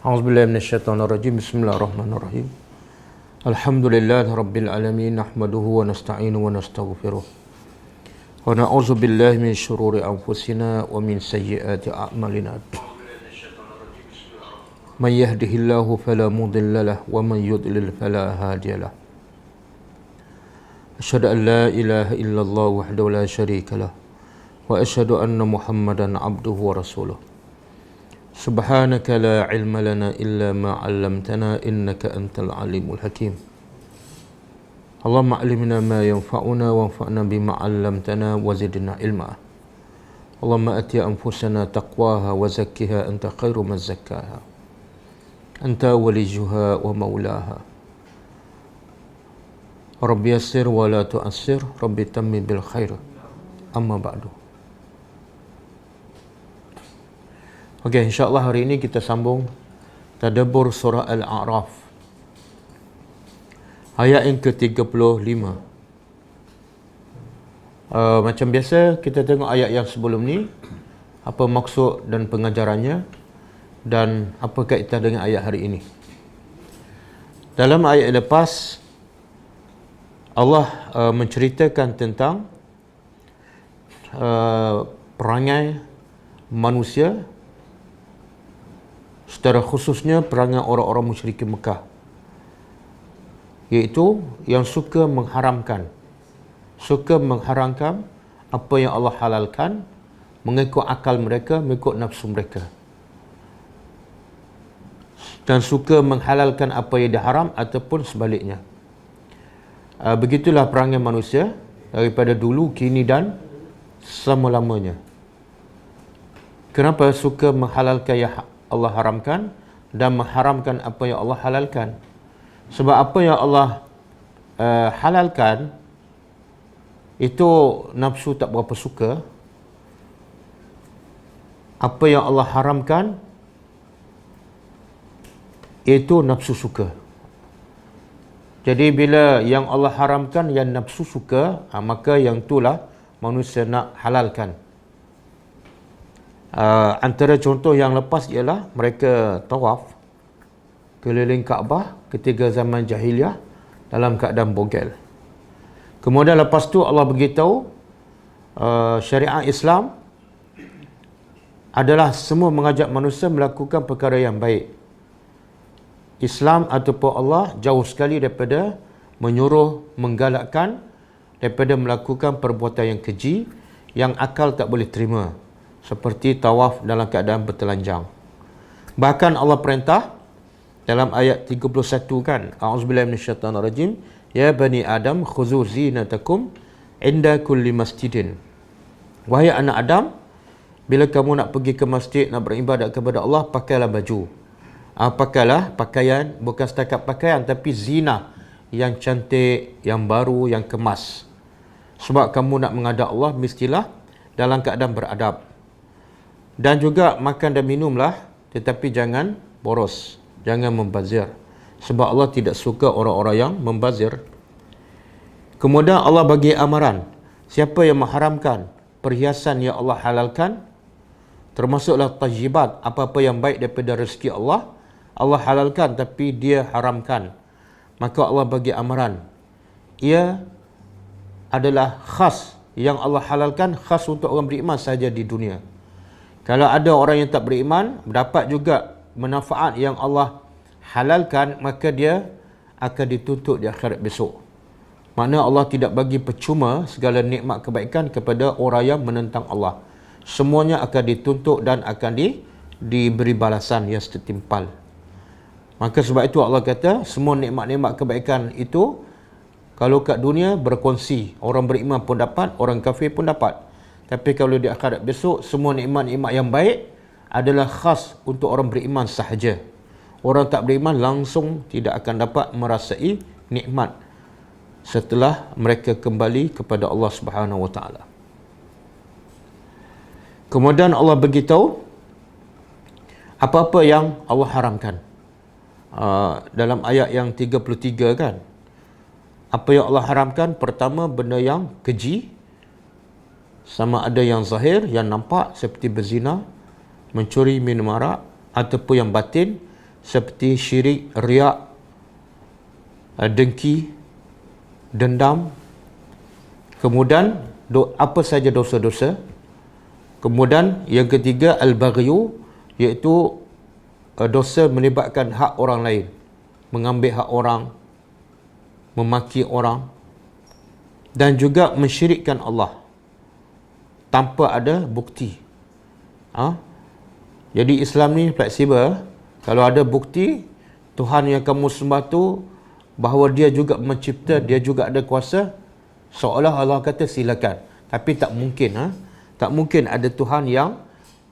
A'udzubillahi minasyaitonirrajim. Bismillahirrahmanirrahim. Alhamdulillahirabbil alamin, nahmaduhu wa nasta'inu wa nastaghfiruh. Wa na'udzu billahi min syururi anfusina wa min sayyiati a'malina. May yahdihillahu fala mudilla lahu wa man yudlil fala hadiya lahu. Asyhadu an la ilaha illallah wahdahu la syarika lahu wa asyhadu anna Muhammadan abduhu wa rasuluh. Subhanaka la ilma lana illa ma 'allamtana innaka antal alimul hakim. Allahumma 'allimna ma yanfa'una wanfa'na bima 'allamtana wa zidna ilma. Allahumma ati anfusana taqwaha wa zakkiha anta khairu man zakkaha. Anta waliyuha wa maulaha. Rabbi yassir wa la tu'assir, Rabbi tammim bil khair. Amma ba'du. Okey, insya-Allah hari ini kita sambung tadabbur surah Al-A'raf. Ayat yang ke-35. Macam biasa kita tengok ayat yang sebelum ni, apa maksud dan pengajarannya dan apa kaitan dengan ayat hari ini. Dalam ayat lepas Allah menceritakan tentang perangai manusia, secara khususnya perangai orang-orang musyrikin Mekah, iaitu yang suka mengharamkan apa yang Allah halalkan mengikut akal mereka, mengikut nafsu mereka, dan suka menghalalkan apa yang diharam ataupun sebaliknya. Begitulah perangai manusia daripada dulu, kini dan selama-lamanya. Kenapa suka menghalalkan yang Allah haramkan dan mengharamkan apa yang Allah halalkan? Sebab apa yang Allah halalkan itu nafsu tak berapa suka. Apa yang Allah haramkan itu nafsu suka. Jadi bila yang Allah haramkan yang nafsu suka, maka yang itulah manusia nak halalkan. Antara contoh yang lepas ialah mereka tawaf keliling Kaabah ketika zaman jahiliah dalam keadaan bogel. Kemudian lepas tu Allah beritahu syariat Islam adalah semua mengajak manusia melakukan perkara yang baik. Islam ataupun Allah jauh sekali daripada menyuruh, menggalakkan daripada melakukan perbuatan yang keji yang akal tak boleh terima, seperti tawaf dalam keadaan bertelanjang. Bahkan Allah perintah dalam ayat 31 kan, A'udzubillahi minasyaitonirrajim, ya bani Adam khuzu zinatakum inda kulli masjidin. Wahai anak Adam, bila kamu nak pergi ke masjid, nak beribadat kepada Allah, pakailah baju. Pakailah pakaian, bukan setakat pakaian, tapi zina yang cantik, yang baru, yang kemas. Sebab kamu nak menghadap Allah, mestilah dalam keadaan beradab. Dan juga makan dan minumlah, tetapi jangan boros, jangan membazir. Sebab Allah tidak suka orang-orang yang membazir. Kemudian Allah bagi amaran, siapa yang mengharamkan perhiasan yang Allah halalkan, termasuklah tajibat, apa-apa yang baik daripada rezeki Allah, Allah halalkan tapi dia haramkan, maka Allah bagi amaran, ia adalah khas, yang Allah halalkan khas untuk orang beriman saja di dunia. Kalau ada orang yang tak beriman dapat juga manfaat yang Allah halalkan, maka dia akan dituntut di akhirat besok. Makna Allah tidak bagi percuma segala nikmat kebaikan kepada orang yang menentang Allah. Semuanya akan dituntut dan akan diberi balasan yang setimpal. Maka sebab itu Allah kata semua nikmat-nikmat kebaikan itu kalau kat dunia berkongsi, orang beriman pun dapat, orang kafir pun dapat. Tapi kalau di akhirat besok, semua nikmat-nikmat yang baik adalah khas untuk orang beriman sahaja. Orang tak beriman langsung tidak akan dapat merasai nikmat setelah mereka kembali kepada Allah Subhanahu Wa Taala. Kemudian Allah beritahu apa-apa yang Allah haramkan. Dalam ayat yang 33 kan, apa yang Allah haramkan, pertama benda yang keji, sama ada yang zahir, yang nampak seperti berzina, mencuri, minum arak, ataupun yang batin seperti syirik, riak, dengki, dendam, kemudian apa saja dosa-dosa. Kemudian yang ketiga al-baghyu, iaitu dosa melibatkan hak orang lain, mengambil hak orang, memaki orang, dan juga mensyirikkan Allah tanpa ada bukti. Jadi Islam ni fleksibel. Kalau ada bukti Tuhan yang kamu sembah tu bahawa dia juga mencipta, dia juga ada kuasa, seolah Allah kata silakan. Tapi tak mungkin, tak mungkin ada Tuhan yang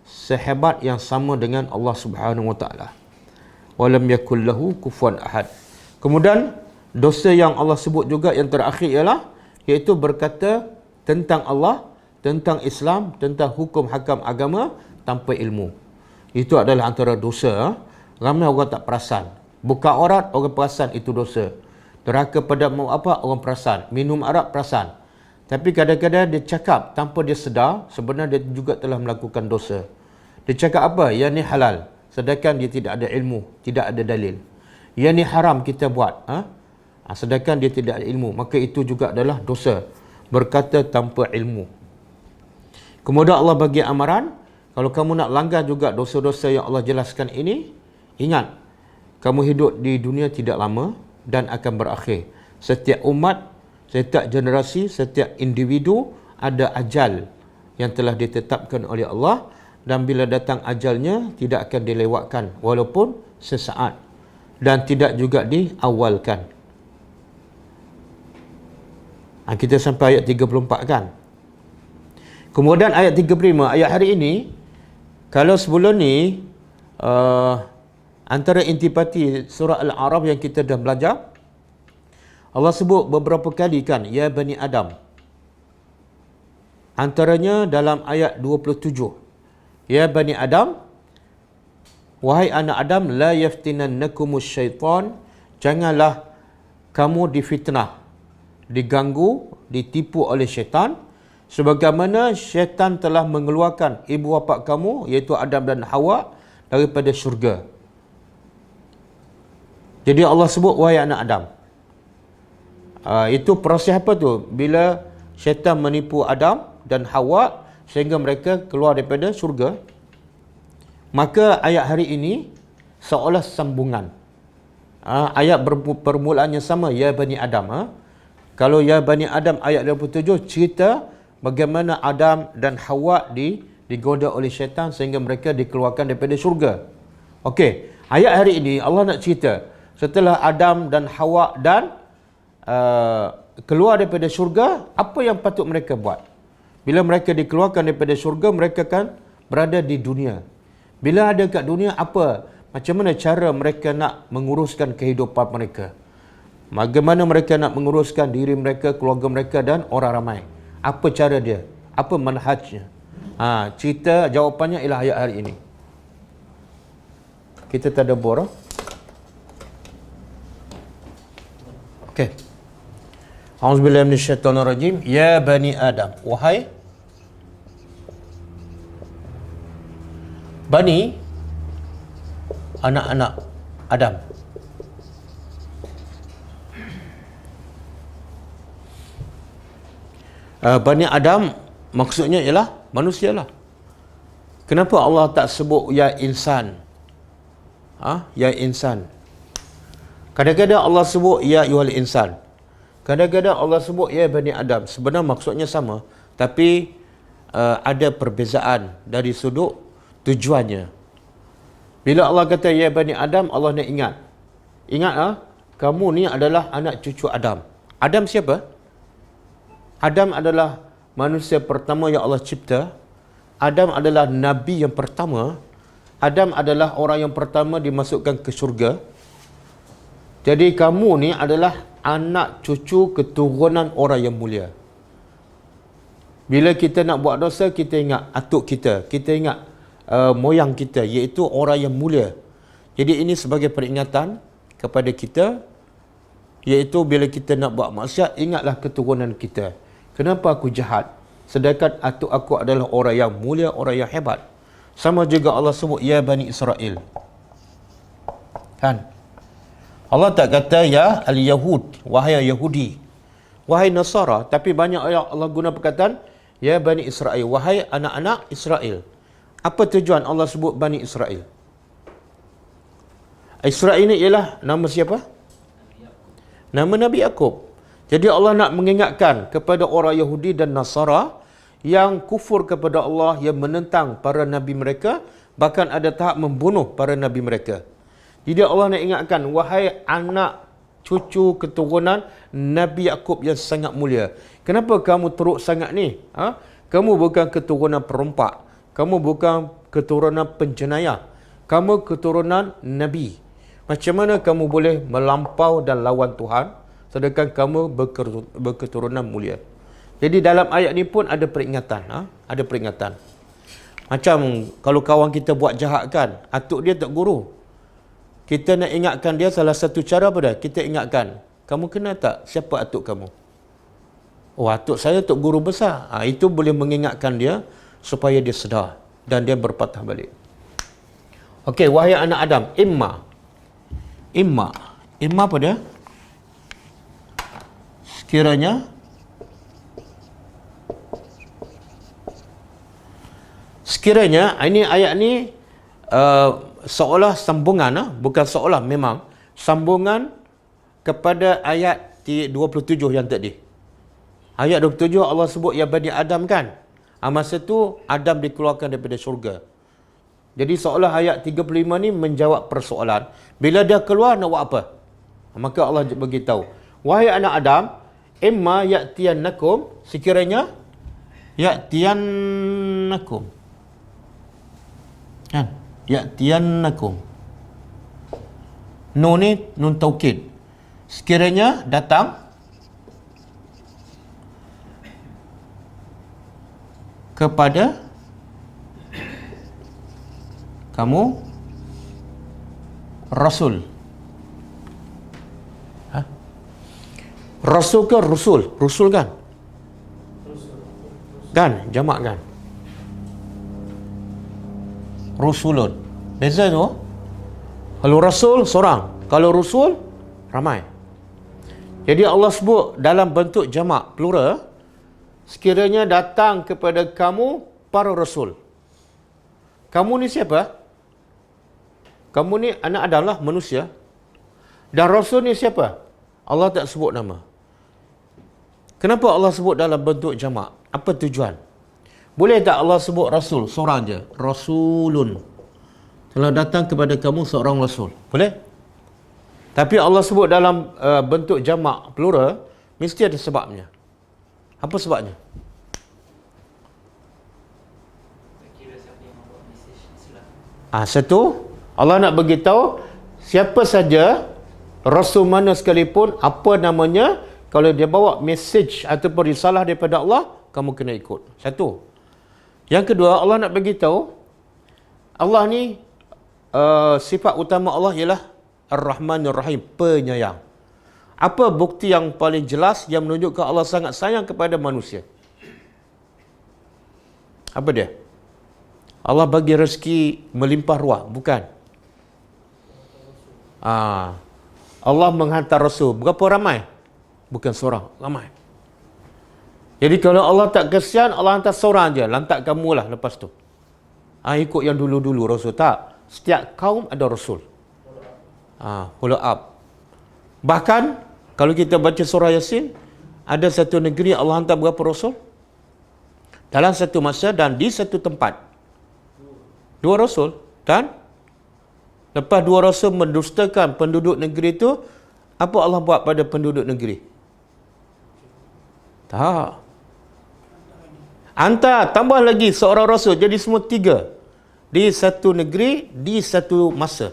sehebat, yang sama dengan Allah Subhanahu Wa Taala. Walam yakul lahu kufuwan ahad. Kemudian dosa yang Allah sebut juga yang terakhir ialah, iaitu berkata tentang Allah, tentang Islam, tentang hukum hakam agama tanpa ilmu. Itu adalah antara dosa. Ramai orang tak perasan. Buka aurat, orang perasan itu dosa. Deraka pada mau apa, orang perasan. Minum arak, perasan. Tapi kadang-kadang dia cakap tanpa dia sedar, sebenarnya dia juga telah melakukan dosa. Dia cakap apa? Yang ni halal. Sedangkan dia tidak ada ilmu, tidak ada dalil. Yang ni haram kita buat. Sedangkan dia tidak ada ilmu. Maka itu juga adalah dosa. Berkata tanpa ilmu. Kemudian Allah bagi amaran, kalau kamu nak langgar juga dosa-dosa yang Allah jelaskan ini, ingat, kamu hidup di dunia tidak lama dan akan berakhir. Setiap umat, setiap generasi, setiap individu ada ajal yang telah ditetapkan oleh Allah, dan bila datang ajalnya tidak akan dilewatkan walaupun sesaat, dan tidak juga diawalkan. Kita sampai ayat 34 kan. Kemudian ayat 35, ayat hari ini, kalau sebelum ni antara intipati surah Al-A'raf yang kita dah belajar, Allah sebut beberapa kali kan, ya Bani Adam. Antaranya dalam ayat 27, ya Bani Adam, wahai anak Adam, la yaftinannakumus syaitan, janganlah kamu difitnah, diganggu, ditipu oleh syaitan, sebagaimana syaitan telah mengeluarkan ibu bapa kamu, iaitu Adam dan Hawa, daripada syurga. Jadi Allah sebut wahai anak Adam. Itu proses apa tu? Bila syaitan menipu Adam dan Hawa sehingga mereka keluar daripada syurga. Maka ayat hari ini seolah sambungan. Ayat permulaannya sama, ya Bani Adam. Kalau ya Bani Adam ayat 27 cerita bagaimana Adam dan Hawa digoda oleh syaitan sehingga mereka dikeluarkan daripada syurga. Okey, ayat hari ini Allah nak cerita setelah Adam dan Hawa dan keluar daripada syurga, apa yang patut mereka buat? Bila mereka dikeluarkan daripada syurga, mereka kan berada di dunia. Bila ada kat dunia, macam mana cara mereka nak menguruskan kehidupan mereka? Bagaimana mereka nak menguruskan diri mereka, keluarga mereka dan orang ramai? Apa cara dia? Apa manhajnya? Cerita jawapannya ialah ayat hari ini. Kita tadabbur. Okey. A'udzubillahi minasyaitonirrajim. Ya Bani Adam, wahai Bani, anak-anak Adam. Bani Adam maksudnya ialah manusia lah. Kenapa Allah tak sebut ya insan? Ya insan. Kadang-kadang Allah sebut ya yuhal insan. Kadang-kadang Allah sebut ya Bani Adam. Sebenarnya maksudnya sama, tapi ada perbezaan dari sudut tujuannya. Bila Allah kata ya Bani Adam, Allah nak ingat. Ingat kamu ni adalah anak cucu Adam. Adam siapa? Adam adalah manusia pertama yang Allah cipta. Adam adalah Nabi yang pertama. Adam adalah orang yang pertama dimasukkan ke syurga. Jadi kamu ni adalah anak cucu keturunan orang yang mulia. Bila kita nak buat dosa, kita ingat atuk kita. Kita ingat moyang kita, iaitu orang yang mulia. Jadi ini sebagai peringatan kepada kita, iaitu bila kita nak buat maksiat, ingatlah keturunan kita. Kenapa aku jahat? Sedangkan atuk aku adalah orang yang mulia, orang yang hebat. Sama juga Allah sebut ya Bani Israel. Kan? Allah tak kata ya al-Yahud, wahai Yahudi, wahai Nasara, tapi banyak ayat Allah guna perkataan ya Bani Israel, wahai anak-anak Israel. Apa tujuan Allah sebut Bani Israel? Israel ini ialah nama siapa? Nama Nabi Yaqub. Jadi Allah nak mengingatkan kepada orang Yahudi dan Nasara yang kufur kepada Allah, yang menentang para nabi mereka, bahkan ada tahap membunuh para nabi mereka. Jadi Allah nak ingatkan, wahai anak cucu keturunan Nabi Yaqub yang sangat mulia, kenapa kamu teruk sangat ni? Kamu bukan keturunan perompak, kamu bukan keturunan penjenayah, kamu keturunan Nabi. Macam mana kamu boleh melampau dan lawan Tuhan sedangkan kamu berketurunan mulia? Jadi dalam ayat ni pun ada peringatan. Ada peringatan. Macam kalau kawan kita buat jahat kan, atuk dia tak guru, kita nak ingatkan dia, salah satu cara apa dah? Kita ingatkan, kamu kenal tak siapa atuk kamu? Oh, atuk saya tok guru besar. Itu boleh mengingatkan dia supaya dia sedar dan dia berpatah balik. Okey, wahai anak Adam, Imma apa dia? Sekiranya ini ayat ni seolah sambungan, bukan seolah, memang sambungan kepada ayat 27 yang tadi. Ayat 27 Allah sebut ya Bani Adam kan. Masa tu Adam dikeluarkan daripada syurga. Jadi seolah ayat 35 ni menjawab persoalan. Bila dia keluar nak buat apa? Maka Allah beritahu, wahai anak Adam, imma ya'tiyannakum, sekiranya ya'tiyannakum. Kan? Ya'tiyannakum. Nun ni nun taukid. Sekiranya datang kepada kamu Rasul. Rasul ke Rusul? Rusul kan? Kan? Jamak kan? Rusulun. Beza tu. Kalau Rasul seorang, kalau Rusul ramai. Jadi Allah sebut dalam bentuk jamak plural, sekiranya datang kepada kamu para Rasul. Kamu ni siapa? Kamu ni anak Adam lah, manusia. Dan Rasul ni siapa? Allah tak sebut nama. Kenapa Allah sebut dalam bentuk jamak? Apa tujuan? Boleh tak Allah sebut Rasul seorang je? Rasulun. Kalau datang kepada kamu seorang Rasul. Boleh? Tapi Allah sebut dalam bentuk jamak plural, mesti ada sebabnya. Apa sebabnya? Satu, Allah nak beritahu siapa saja, Rasul mana sekalipun, apa namanya, kalau dia bawa message ataupun risalah daripada Allah, kamu kena ikut. Satu. Yang kedua, Allah nak beritahu, Allah ni, sifat utama Allah ialah Ar-Rahmanir Rahim, penyayang. Apa bukti yang paling jelas yang menunjukkan Allah sangat sayang kepada manusia? Apa dia? Allah bagi rezeki melimpah ruah, bukan? Allah menghantar Rasul. Berapa ramai? Bukan seorang, ramai. Jadi kalau Allah tak kesian, Allah hantar seorang je, lantak kamulah lepas tu. Ikut yang dulu-dulu Rasul. Tak. Setiap kaum ada Rasul. Follow up. Bahkan kalau kita baca surah Yasin, ada satu negeri Allah hantar berapa Rasul? Dalam satu masa dan di satu tempat. 2 Rasul. Dan lepas 2 Rasul mendustakan penduduk negeri itu, apa Allah buat pada penduduk negeri? Tak. Hantar, tambah lagi seorang Rasul. Jadi semua 3. Di satu negeri, di satu masa.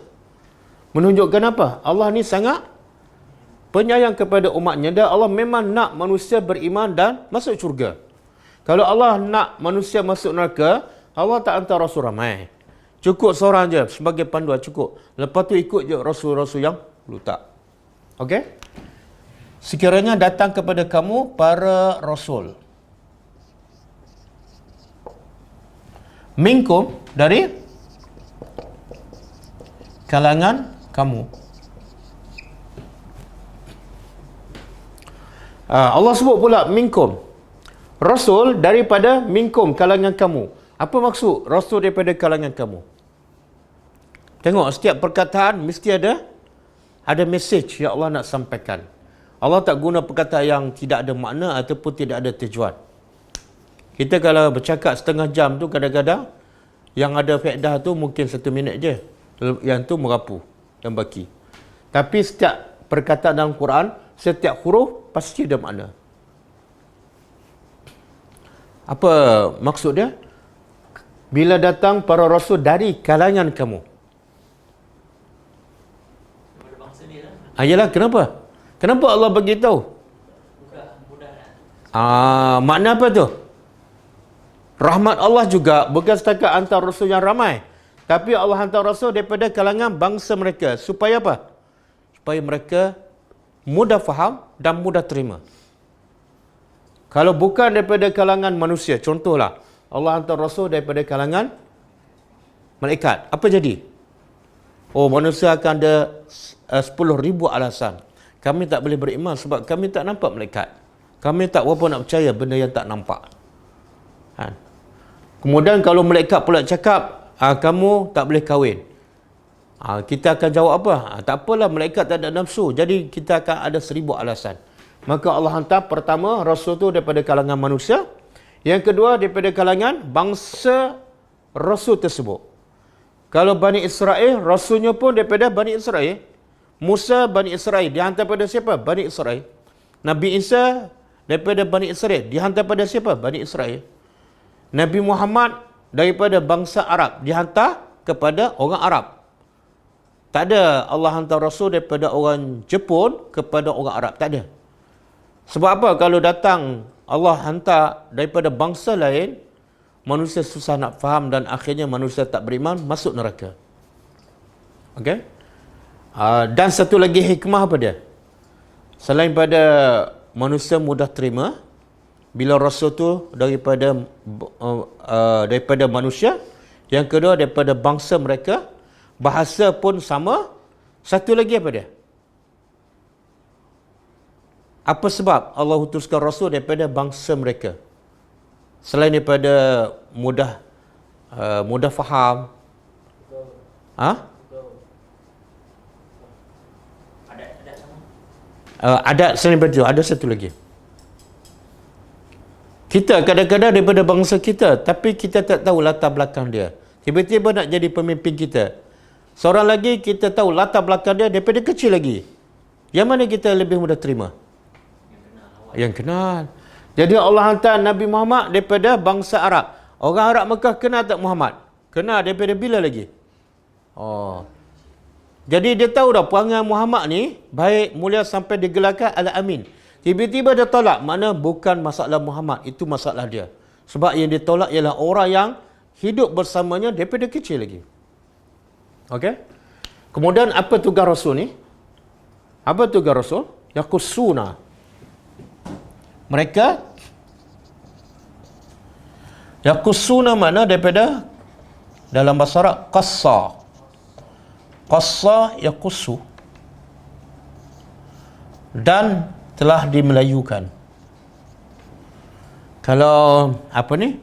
Menunjukkan apa? Allah ni sangat penyayang kepada umatnya. Dan Allah memang nak manusia beriman dan masuk syurga. Kalau Allah nak manusia masuk neraka, Allah tak hantar Rasul ramai. Cukup seorang je sebagai panduan, cukup. Lepas tu ikut je Rasul-Rasul yang letak. Okey? Sekiranya datang kepada kamu para Rasul. Minkum, dari kalangan kamu. Allah sebut pula minkum. Rasul daripada minkum, kalangan kamu. Apa maksud rasul daripada kalangan kamu? Tengok, setiap perkataan mesti ada message yang Allah nak sampaikan. Allah tak guna perkataan yang tidak ada makna ataupun tidak ada tujuan. Kita kalau bercakap setengah jam tu, kadang-kadang yang ada faedah tu mungkin 1 minit je. Yang tu merapu, yang baki. Tapi setiap perkataan dalam Quran, setiap huruf pasti ada makna. Apa maksud dia? Bila datang para rasul dari kalangan kamu. Yalah, kenapa? Kenapa Allah bagi tahu? Makna apa tu? Rahmat Allah juga bukan setakat hantar rasul yang ramai, tapi Allah hantar rasul daripada kalangan bangsa mereka. Supaya apa? Supaya mereka mudah faham dan mudah terima. Kalau bukan daripada kalangan manusia, contohlah, Allah hantar rasul daripada kalangan malaikat, apa jadi? Oh, manusia akan ada 10,000 alasan. Kami tak boleh beriman sebab kami tak nampak malaikat. Kami tak berapa nak percaya benda yang tak nampak. Kemudian kalau malaikat pula cakap, kamu tak boleh kahwin. Kita akan jawab apa? Tak apalah, malaikat tak ada nafsu. Jadi kita akan ada 1000 alasan. Maka Allah hantar pertama, rasul tu daripada kalangan manusia. Yang kedua, daripada kalangan bangsa rasul tersebut. Kalau Bani Israel, rasulnya pun daripada Bani Israel. Musa, Bani Israel. Dihantar pada siapa? Bani Israel. Nabi Isa daripada Bani Israel. Dihantar pada siapa? Bani Israel. Nabi Muhammad daripada bangsa Arab. Dihantar kepada orang Arab. Tak ada Allah hantar rasul daripada orang Jepun kepada orang Arab. Tak ada. Sebab apa? Kalau datang Allah hantar daripada bangsa lain, manusia susah nak faham dan akhirnya manusia tak beriman, masuk neraka. Okey? Dan satu lagi hikmah apa dia? Selain pada manusia mudah terima, bila rasul tu daripada manusia, yang kedua daripada bangsa mereka, bahasa pun sama. Satu lagi apa dia? Apa sebab Allah utuskan rasul daripada bangsa mereka? Selain daripada mudah faham. Ada selain daripada itu, ada satu lagi. Kita kadang-kadang daripada bangsa kita, tapi kita tak tahu latar belakang dia. Tiba-tiba nak jadi pemimpin kita. Seorang lagi kita tahu latar belakang dia daripada kecil lagi. Yang mana kita lebih mudah terima? Yang kenal. Jadi Allah hantar Nabi Muhammad daripada bangsa Arab. Orang Arab Mekah kenal tak Muhammad? Kenal daripada bila lagi? Jadi dia tahu dah perangai Muhammad ni baik, mulia sampai digelarkan Al-Amin. Tiba-tiba dia tolak. Mana bukan masalah Muhammad, itu masalah dia. Sebab yang dia tolak ialah orang yang hidup bersamanya daripada kecil lagi. Okey? Kemudian apa tugas Rasul ni? Apa tugas Rasul? Yaqussuna. Mereka yaqussuna makna daripada dalam bahasa Arab qassa. Qassa yaqussu. Dan telah dimelayukan. Kalau apa ni?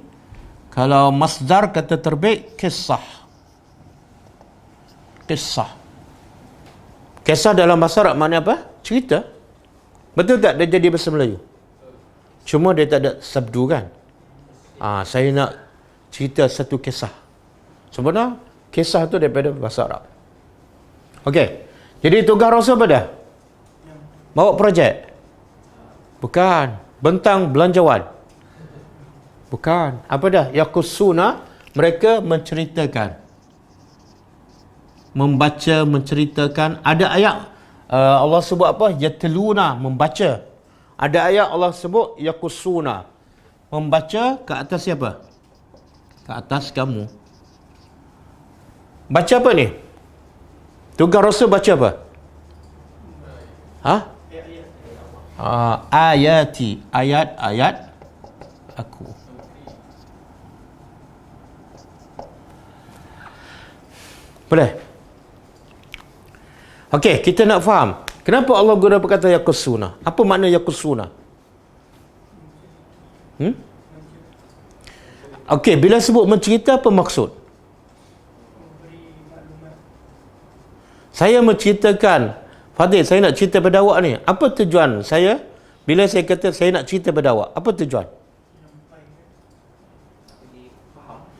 Kalau masdar kata terbit kisah. Kisah. Kisah dalam bahasa Arab makna apa? Cerita. Betul tak dia jadi bahasa Melayu? Cuma dia tak ada sabdu kan? Saya nak cerita satu kisah. Sebenarnya kisah tu daripada bahasa Arab. Okey. Jadi tugas Rasul apa dah? Bawa projek? Bukan. Bentang belanjawan? Bukan. Apa dah? Yaqussuna, mereka menceritakan. Membaca, menceritakan. Ada ayat Allah sebut apa? Yatluna, membaca. Ada ayat Allah sebut yaqussuna, membaca ke atas siapa? Ke atas kamu. Baca apa ni? Tugas Rasul baca apa? Ayati, ayat-ayat aku. Boleh? Okey, kita nak faham. Kenapa Allah guna perkataan yaqussuna? Apa makna yaqussuna? Hmm? Okey, bila sebut mencerita apa maksud? Saya menceritakan, Fadil, saya nak cerita pada awak ni. Apa tujuan saya bila saya kata saya nak cerita pada awak? Apa tujuan?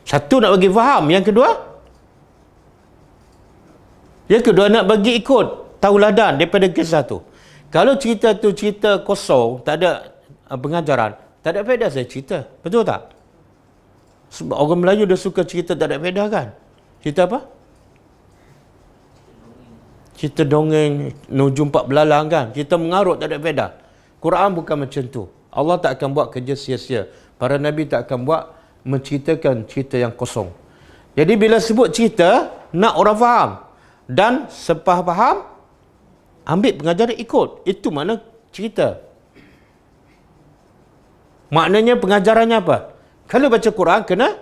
Satu, nak bagi faham. Yang kedua nak bagi ikut tauladan daripada kisah tu. Kalau cerita tu cerita kosong, tak ada pengajaran, tak ada faedah saya cerita. Betul tak? Sebab orang Melayu dia suka cerita tak ada faedah kan? Cerita apa? Cerita dongeng, jumpa belalang kan? Cerita mengarut tak ada faedah. Quran bukan macam tu. Allah tak akan buat kerja sia-sia. Para Nabi tak akan buat menceritakan cerita yang kosong. Jadi bila sebut cerita, nak orang faham. Dan sepaham, ambil pengajaran ikut. Itu mana cerita. Maknanya pengajarannya apa? Kalau baca Quran, kena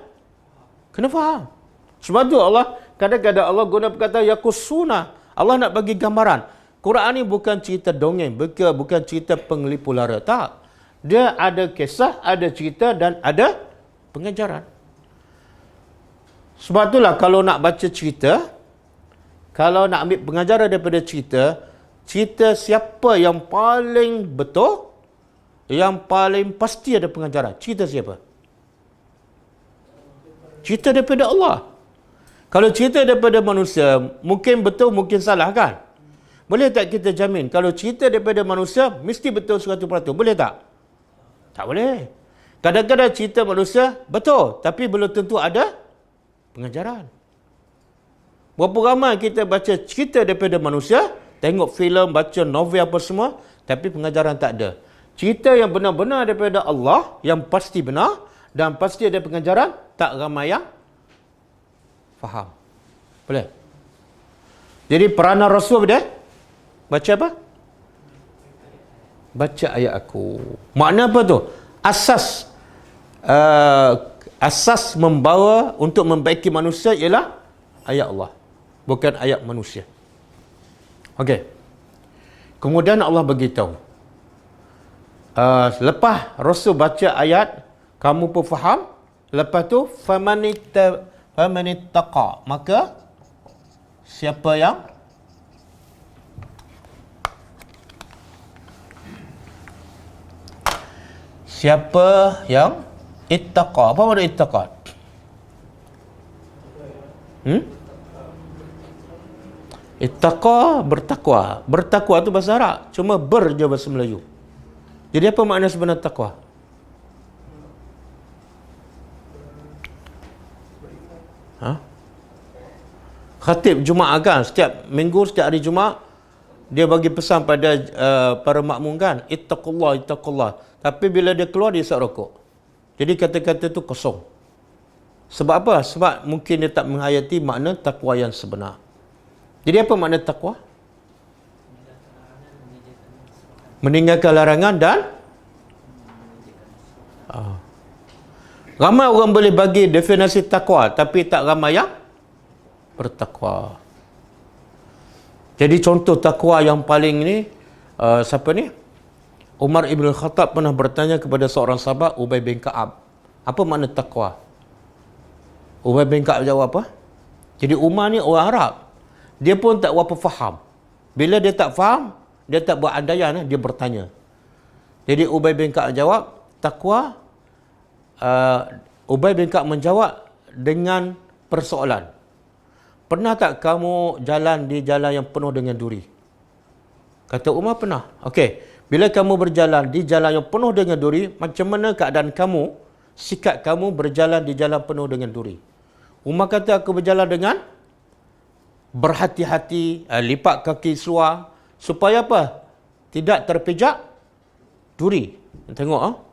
faham. Sebab tu Allah, kadang-kadang Allah guna perkataan yakusuna. Allah nak bagi gambaran. Quran ni bukan cerita dongeng, bukan cerita penglipu lara. Tak. Dia ada kisah, ada cerita dan ada pengajaran. Sebab itulah kalau nak baca cerita, kalau nak ambil pengajaran daripada cerita siapa yang paling betul, yang paling pasti ada pengajaran. Cerita siapa? Cerita daripada Allah. Kalau cerita daripada manusia, mungkin betul, mungkin salah kan? Boleh tak kita jamin? Kalau cerita daripada manusia, mesti betul 100%. Boleh tak? Tak boleh. Kadang-kadang cerita manusia betul, tapi belum tentu ada pengajaran. Berapa ramai kita baca cerita daripada manusia, tengok filem, baca novel apa semua, tapi pengajaran tak ada. Cerita yang benar-benar daripada Allah, yang pasti benar, dan pasti ada pengajaran, tak ramai yang faham. Boleh? Jadi peranan Rasul dia baca apa? Baca ayat aku. Makna apa tu? Asas membawa untuk membaiki manusia ialah ayat Allah, bukan ayat manusia. Okey. Kemudian Allah beritahu, lepas Rasul baca ayat, kamu pun faham. Lepas tu famanittaqa, maka siapa yang ittaqa. Apa makna ittaqa? Ittaqa, bertakwa. Bertakwa tu bahasa Arab, cuma ber je bahasa Melayu. Jadi apa makna sebenar takwa? Khatib Jumaat kan, setiap minggu, setiap hari Jumaat, dia bagi pesan pada para makmum kan, ittaqullah, ittaqullah. Tapi bila dia keluar, dia isap rokok. Jadi kata-kata tu kosong. Sebab apa? Sebab mungkin dia tak menghayati makna takwa yang sebenar. Jadi apa makna takwa? Meninggalkan larangan dan ramai orang boleh bagi definisi takwa, tapi tak ramai yang bertakwa. Jadi contoh takwa yang paling ni, siapa ni? Umar Ibn Khattab pernah bertanya kepada seorang sahabat, Ubay bin Ka'ab, apa makna takwa? Ubay bin Ka'ab jawab apa? Jadi Umar ni orang Arab, dia pun tak berapa faham. Bila dia tak faham, dia tak buat andaian, dia bertanya. Jadi Ubay bin Ka'ab jawab, takwa, Ubay bin Ka'ab menjawab dengan persoalan. Pernah tak kamu jalan di jalan yang penuh dengan duri? Kata Umar, pernah. Okey. Bila kamu berjalan di jalan yang penuh dengan duri, macam mana keadaan kamu, sikap kamu berjalan di jalan penuh dengan duri? Umar kata, aku berjalan dengan berhati-hati, lipat kaki seluar, supaya apa? Tidak terpijak duri. Tengok.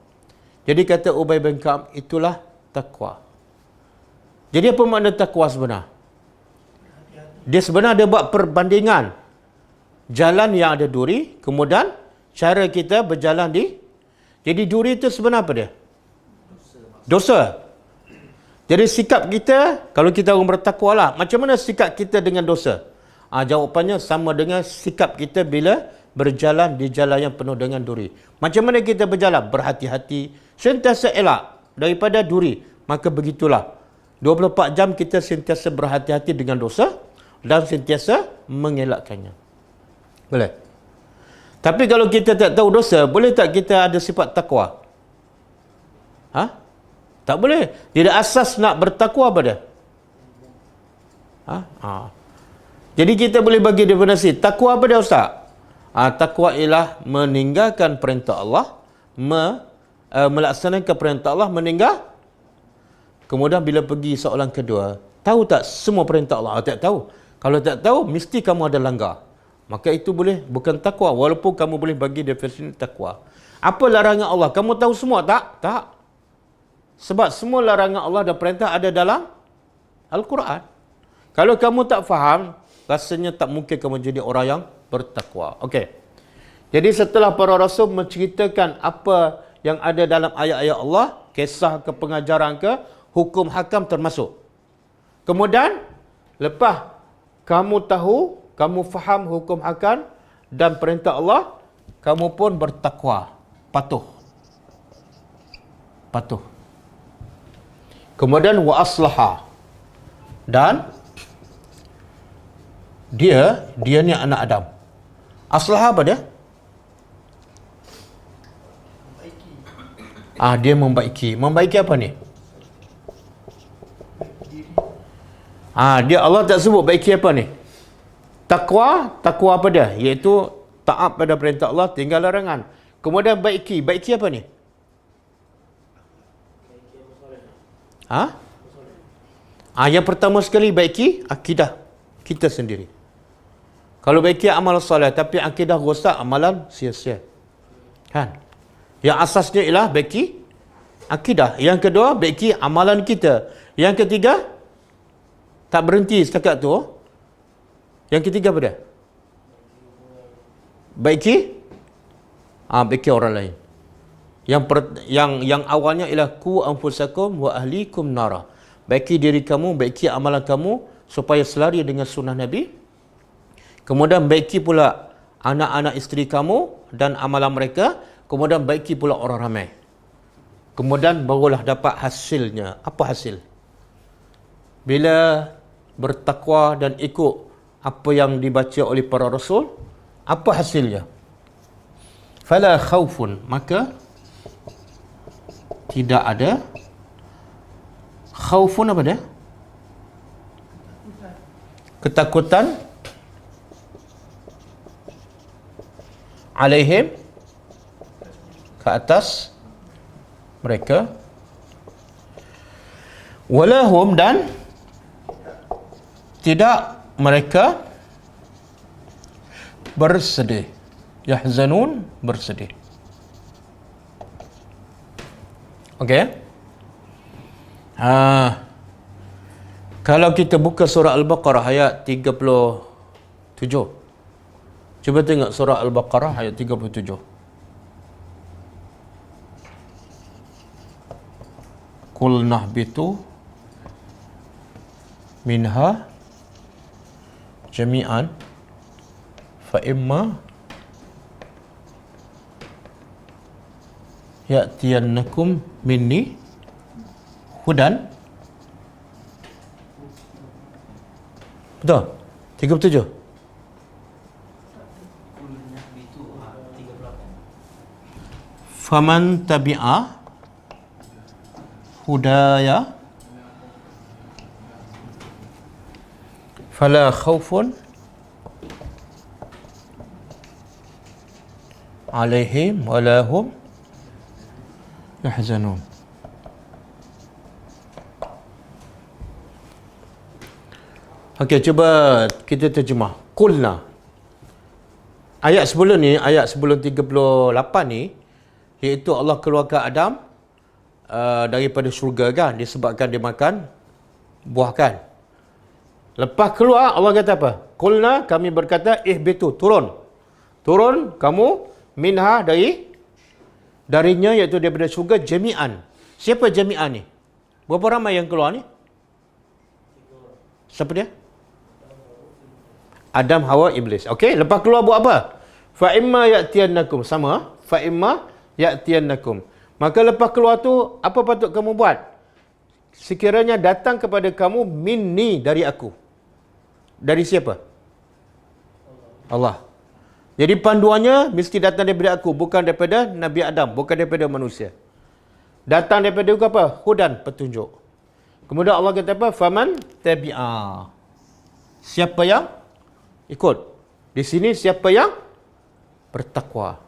Jadi kata Ubay bin Ka'ab, itulah takwa. Jadi apa makna takwa sebenar? Dia sebenarnya buat perbandingan jalan yang ada duri, kemudian cara kita berjalan di... Jadi duri itu sebenarnya apa dia? Dosa. Jadi sikap kita, kalau kita orang bertakwa lah, macam mana sikap kita dengan dosa? Jawapannya sama dengan sikap kita bila berjalan di jalan yang penuh dengan duri. Macam mana kita berjalan? Berhati-hati, sentiasa elak daripada duri. Maka begitulah, 24 jam kita sentiasa berhati-hati dengan dosa dan sentiasa mengelakkannya. Boleh? Tapi kalau kita tak tahu dosa, boleh tak kita ada sifat takwa? Tak boleh. Tidak asas nak bertakwa apa dia? Jadi kita boleh bagi definisi. Takwa apa dia, Ustaz? Takwa ialah meninggalkan perintah Allah, melaksanakan perintah Allah, meninggal. Kemudian bila pergi soalan kedua, tahu tak semua perintah Allah? Tak tahu. Kalau tak tahu, mesti kamu ada langgar. Maka itu boleh, bukan takwa. Walaupun kamu boleh bagi definisi takwa. Apa larangan Allah? Kamu tahu semua tak? Tak. Sebab semua larangan Allah dan perintah ada dalam Al-Quran. Kalau kamu tak faham, rasanya tak mungkin kamu jadi orang yang bertakwa. Okey. Jadi setelah para rasul menceritakan apa yang ada dalam ayat-ayat Allah, kisah ke, pengajaran ke, hukum hakam termasuk. Kemudian, lepas kamu tahu, kamu faham hukum hakam dan perintah Allah, kamu pun bertakwa, patuh. Patuh. Kemudian wa aslaha. Dan dia ni anak Adam. Aslaha apa dia? Dia membaiki. Membaiki apa ni? Dia Allah tak sebut baiki apa ni? Takwa apa dia? Iaitu taat pada perintah Allah, tinggal larangan. Kemudian baiki apa ni? Yang pertama sekali baiki akidah kita sendiri. Kalau baiki amal soleh tapi akidah rosak, amalan sia-sia. Kan? Yang asasnya ialah baiki akidah. Yang kedua, baiki amalan kita. Yang ketiga, tak berhenti setakat tu. Yang ketiga apa dia? Baiki orang lain. Yang awalnya ialah ku anfusakum wa ahlikum nara. Baiki diri kamu, baiki amalan kamu supaya selari dengan sunnah Nabi. Kemudian baiki pula anak-anak isteri kamu dan amalan mereka. Kemudian baiki pula orang ramai. Kemudian barulah dapat hasilnya. Apa hasil? Bila bertakwa dan ikut apa yang dibaca oleh para rasul, apa hasilnya? Fala khaufun, maka tidak ada khaufun. Apa dia? Ketakutan. Alaihim, ke atas mereka. Walahum, dan tidak mereka bersedih. Yahzanun, bersedih. Okey. Kalau kita buka surah Al-Baqarah ayat 37. Cuba tengok surah Al-Baqarah ayat 37. Qul nahbitu minha jami'an fa imma ya'tiyannakum minni hudan. Betul? 37. Faman tabi'a hudaya fala khaufun alaihim wala hum yahzanun. Okey, cuba kita terjemah. Qulna. Ayat sebelum ni, ayat sebelum 38 ni, iaitu Allah keluarkan Adam daripada syurga kan, disebabkan dia makan buah kan. Lepas keluar, Allah kata apa? Qulna, kami berkata, ihbitu, turun. Turun kamu minha, darinya, iaitu daripada syurga, jami'an. Siapa jami'an ni? Berapa ramai yang keluar ni? Siapa dia? Adam, Hawa, Iblis. Okey, lepas keluar buat apa? Fa imma ya'tiyannakum. Sama. Fa imma ya'tiyannakum. Maka lepas keluar tu, apa patut kamu buat? Sekiranya datang kepada kamu minni, dari aku. Dari siapa? Allah. Jadi panduannya mesti datang daripada aku, bukan daripada Nabi Adam, bukan daripada manusia. Datang daripada aku apa? Hudan, petunjuk. Kemudian Allah kata apa? Faman tabi'a. Siapa yang ikut? Di sini siapa yang bertakwa.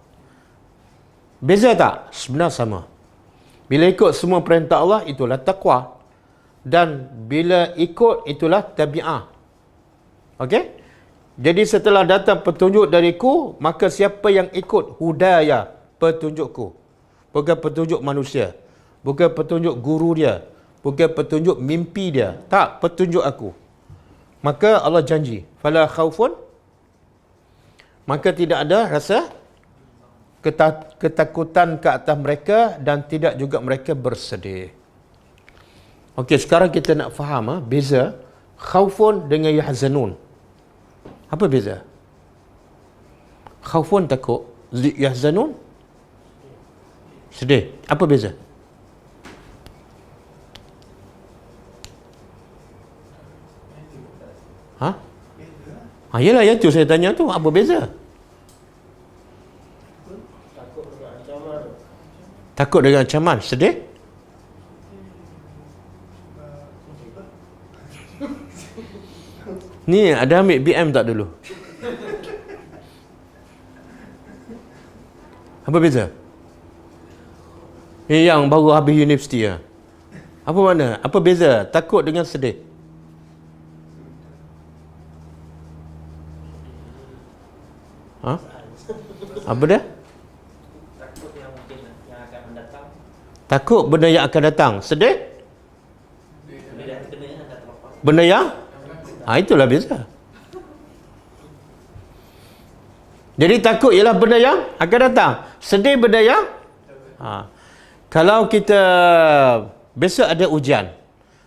Beza tak? Sebenarnya sama. Bila ikut semua perintah Allah, itulah takwa. Dan bila ikut, itulah tabi'ah. Okey? Jadi setelah datang petunjuk dariku, maka siapa yang ikut hudaya, petunjukku. Bukan petunjuk manusia. Bukan petunjuk guru dia. Bukan petunjuk mimpi dia. Tak, petunjuk aku. Maka Allah janji, fala khaufun, maka tidak ada rasa ketakutan ke atas mereka dan tidak juga mereka bersedih. Okey, sekarang kita nak faham beza khaufun dengan yahzanun. Apa beza? Khaufun takut, yahzanun sedih. Apa beza? Yalah, yang tu saya tanya tu, apa beza? Takut dengan ancaman, sedih? Ni ada ambil BM tak dulu? Apa beza? Yang baru habis universiti ya. Apa mana? Apa beza takut dengan sedih? Apa dia? Takut yang mungkin yang akan mendatang. Takut benda yang akan datang. Sedih? Benda yang akan terlepas. Benda yang? Itulah beza. Jadi takut ialah benda yang akan datang. Sedih benda yang kalau kita besok ada ujian,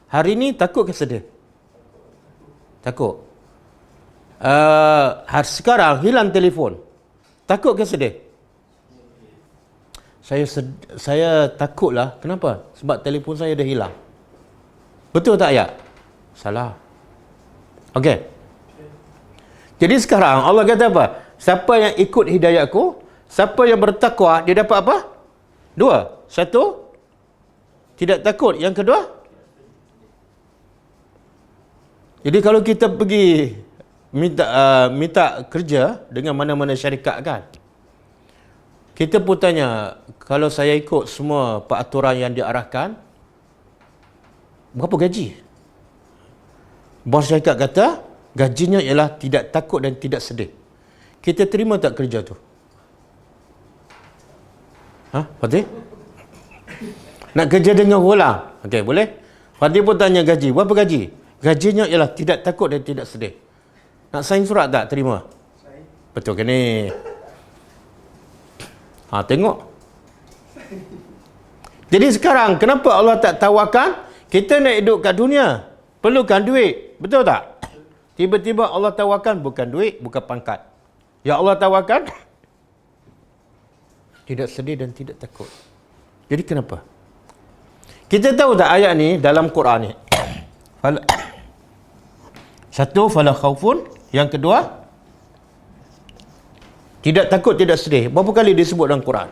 hari ni takut ke sedih? Takut. Sekarang hilang telefon, takut ke sedih? Saya takutlah. Kenapa? Sebab telefon saya dah hilang. Betul tak ayat? Salah. Okey. Jadi sekarang Allah kata apa? Siapa yang ikut hidayahku, siapa yang bertakwa, dia dapat apa? Dua. Satu, tidak takut. Yang kedua, jadi kalau kita pergi minta kerja dengan mana-mana syarikat kan, kita pun tanya, kalau saya ikut semua peraturan yang diarahkan, berapa gaji? Bos syarikat kata, gajinya ialah tidak takut dan tidak sedih. Kita terima tak kerja tu? Fatih? Nak kerja dengan orang? Okey, boleh? Fatih pun tanya gaji. Berapa gaji? Gajinya ialah tidak takut dan tidak sedih. Nak sign surat tak? Terima? Betul ke ni? Tengok. Jadi sekarang, kenapa Allah tak tawarkan? Kita nak hidup kat dunia, perlukan duit. Betul tak? Tiba-tiba Allah tawarkan bukan duit, bukan pangkat. Ya Allah tawarkan tidak sedih dan tidak takut. Jadi kenapa? Kita tahu tak ayat ni dalam Quran ni? Satu, fala khaufun. Yang kedua, tidak takut, tidak sedih. Berapa kali disebut dalam Quran?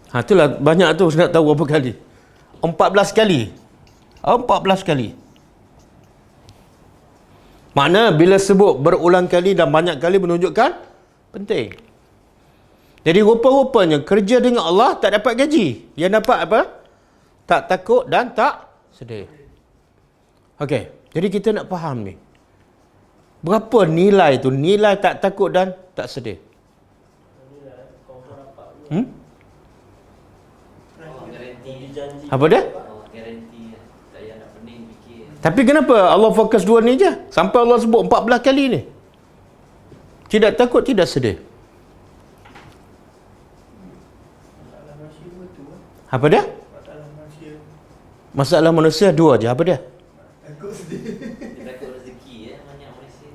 Itulah banyak tu, saya nak tahu berapa kali. 14 kali. 14 kali. Makna bila sebut berulang kali dan banyak kali menunjukkan penting. Jadi rupa-rupanya kerja dengan Allah tak dapat gaji. Yang dapat apa? Tak takut dan tak sedih. Okey, jadi kita nak faham ni. Berapa nilai tu? Nilai tak takut dan tak sedih. Apa dia? Tapi kenapa Allah fokus dua ni je? Sampai Allah sebut 14 kali ni. Tidak takut, tidak sedih. Apa dia? Masalah manusia dua je. Apa dia? Takut sedih. Takut rezeki banyak manusia.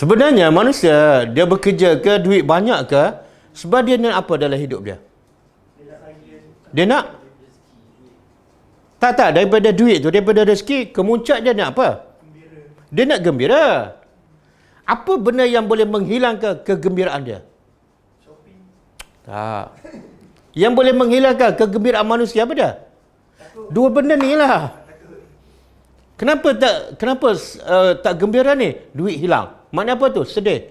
Sebenarnya manusia, dia bekerja ke, duit banyak ke, sebab dia nak apa dalam hidup dia? Dia nak tak, daripada duit tu, daripada rezeki, kemuncak dia nak apa? Dia nak gembira. Apa benda yang boleh menghilangkan kegembiraan dia? Tak. Yang boleh menghilangkan kegembiraan manusia apa dia? Dua benda ni lah. Kenapa tak gembira ni? Duit hilang. Maknanya apa tu? Sedih.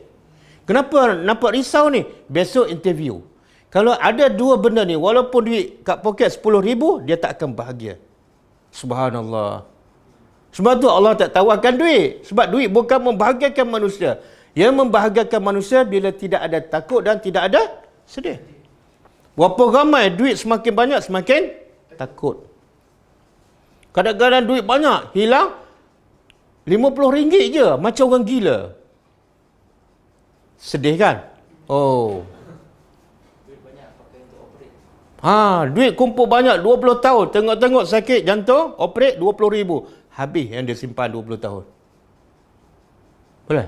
Kenapa nampak risau ni? Besok interview. Kalau ada dua benda ni, walaupun duit kat poket 10,000, dia tak akan bahagia. Subhanallah. Sebab tu Allah tak tawarkan duit. Sebab duit bukan membahagiakan manusia. Yang membahagiakan manusia bila tidak ada takut dan tidak ada sedih. Berapa ramai duit semakin banyak, semakin takut. Kadang-kadang duit banyak, hilang RM50 je, macam orang gila. Sedih kan? Oh. Duit kumpul banyak 20 tahun. Tengok-tengok sakit jantung, operate 20,000. Habis yang dia simpan 20 tahun. Boleh?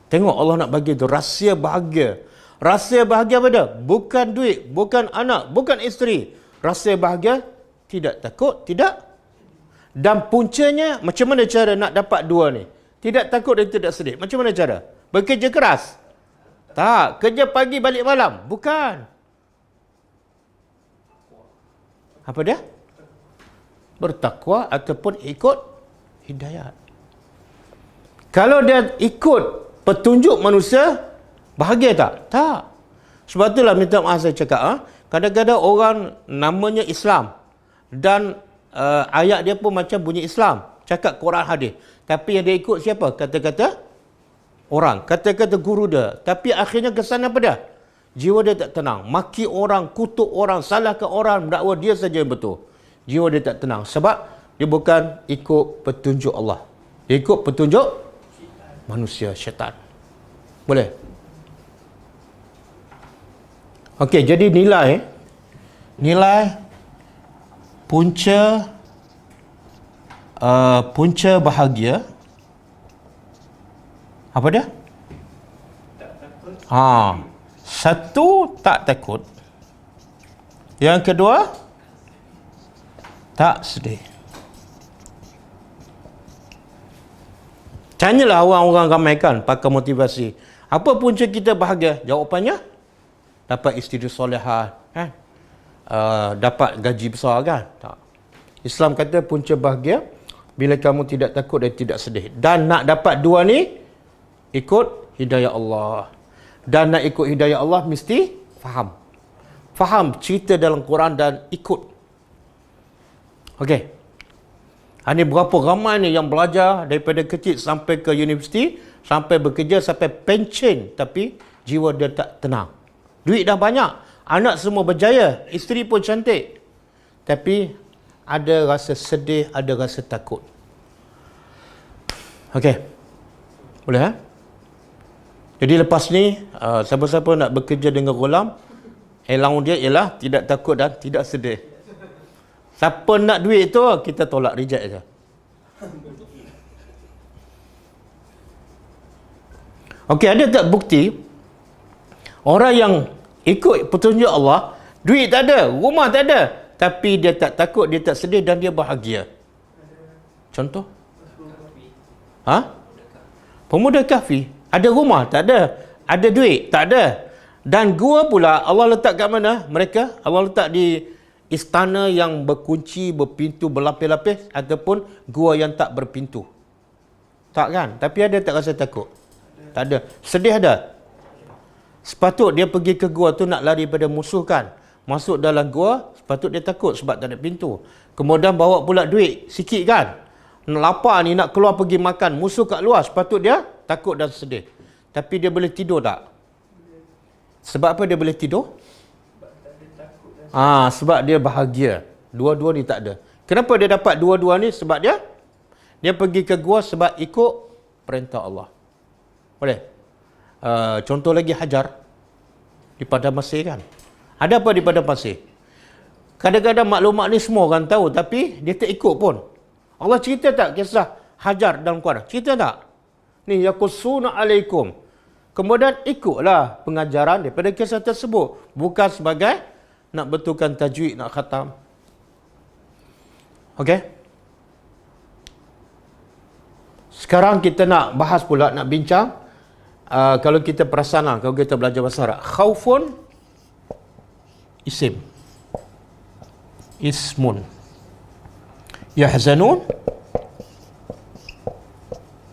Tengok Allah nak bagi tu rahsia bahagia. Rahsia bahagia apa dia? Bukan duit, bukan anak, bukan isteri. Rahsia bahagia tidak takut, tidak. Dan puncanya, macam mana cara nak dapat dua ni? Tidak takut dan tidak sedih. Macam mana cara? Bekerja keras? Tak. Kerja pagi balik malam? Bukan. Apa dia? Bertakwa ataupun ikut hidayat. Kalau dia ikut petunjuk manusia, bahagia tak? Tak. Sebab itulah minta maaf saya cakap, kadang-kadang orang namanya Islam dan ayat dia pun macam bunyi Islam, cakap Quran hadis, tapi yang dia ikut siapa? Kata-kata orang, kata-kata guru dia, tapi akhirnya kesan apa dia? Jiwa dia tak tenang, maki orang, kutuk orang, salahkan orang, mendakwa dia saja yang betul. Jiwa dia tak tenang sebab dia bukan ikut petunjuk Allah, dia ikut petunjuk manusia, syaitan. Boleh? Okey, jadi nilai punca bahagia apa dia? Satu, tak takut. Yang kedua, tak sedih. Tanyalah orang-orang ramai kan, pakar motivasi. Apa punca kita bahagia? Jawapannya, dapat isteri solehah, kan? Dapat gaji besar, kan? Tak. Islam kata punca bahagia bila kamu tidak takut dan tidak sedih. Dan nak dapat dua ni, ikut hidayah Allah. Dan nak ikut hidayah Allah mesti faham. Faham cerita dalam Quran dan ikut. Okey. Ini berapa ramai ni yang belajar daripada kecil sampai ke universiti, sampai bekerja, sampai pencen, tapi jiwa dia tak tenang. Duit dah banyak, anak semua berjaya, isteri pun cantik, tapi ada rasa sedih, ada rasa takut. Okey. Boleh, Jadi lepas ni, siapa-siapa nak bekerja dengan Ghulam, allowance dia ialah tidak takut dan tidak sedih. Siapa nak duit tu, kita tolak, reject je. Okey, ada tak bukti orang yang ikut petunjuk Allah, duit tak ada, rumah tak ada, tapi dia tak takut, dia tak sedih dan dia bahagia? Contoh? Pemuda kahfi. Ada rumah? Tak ada. Ada duit? Tak ada. Dan gua pula, Allah letak kat mana mereka? Allah letak di istana yang berkunci, berpintu, berlapis-lapis, ataupun gua yang tak berpintu. Tak kan? Tapi ada tak rasa takut? Tak ada. Sedih ada? Sepatut dia pergi ke gua tu nak lari pada musuh kan? Masuk dalam gua, sepatut dia takut sebab tak ada pintu. Kemudian bawa pula duit sikit kan? Lapar ni nak keluar pergi makan, musuh kat luar, sepatut dia takut dan sedih. Tapi dia boleh tidur tak? Sebab apa dia boleh tidur? Sebab dia bahagia. Dua-dua ni tak ada. Kenapa dia dapat dua-dua ni? Sebab dia pergi ke gua sebab ikut perintah Allah. Boleh? Contoh lagi Hajar di padang pasir kan? Ada apa di padang pasir? Kadang-kadang maklumat ni semua orang tahu, tapi dia tak ikut pun. Allah cerita tak kisah Hajar dalam Quran? Cerita tak? Ni yaqussuna alaikum. Kemudian ikutlah pengajaran daripada kisah tersebut. Bukan sebagai nak betulkan tajwid, nak khatam. Okey? Sekarang kita nak bahas pula, nak bincang. Kalau kita perasan lah, kalau kita belajar bahasa Arab. Khaufun, isim. Ismun. Yahzanun,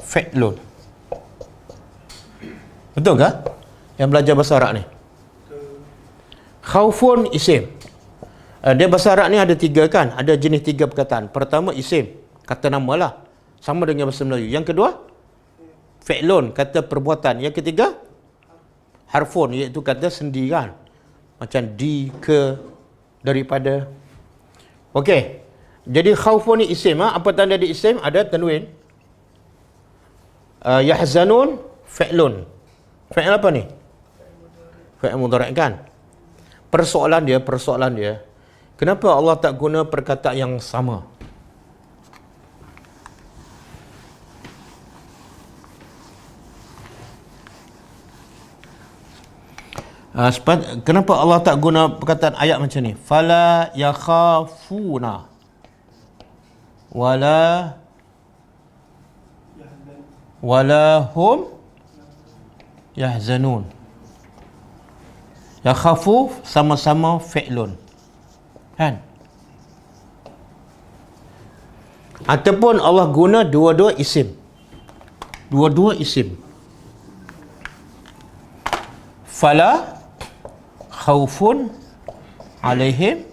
fi'lun. Betul ke? Yang belajar bahasa Arab ni. Khaufun, isim. Dia bahasa Arab ni ada 3 kan? Ada jenis 3 perkataan. Pertama, isim. Kata nama lah. Sama dengan bahasa Melayu. Yang kedua, fi'lun. Kata perbuatan. Yang ketiga, harfun. Iaitu kata sendi kan? Macam di, ke, daripada. Okey. Jadi khaufun ni isim. Apa tanda di isim? Ada tanwin. Yahzanun, fi'lun. Fi'il apa ni? Fi'il mudhari' kan? Persoalan dia. Kenapa Allah tak guna perkataan yang sama? Kenapa Allah tak guna perkataan ayat macam ni? Fala yakhafuna wala hum yahzanun. Yakhafu sama-sama fi'lun. Kan? Ataupun Allah guna dua-dua isim. Dua-dua isim. Fala khaufun alaihim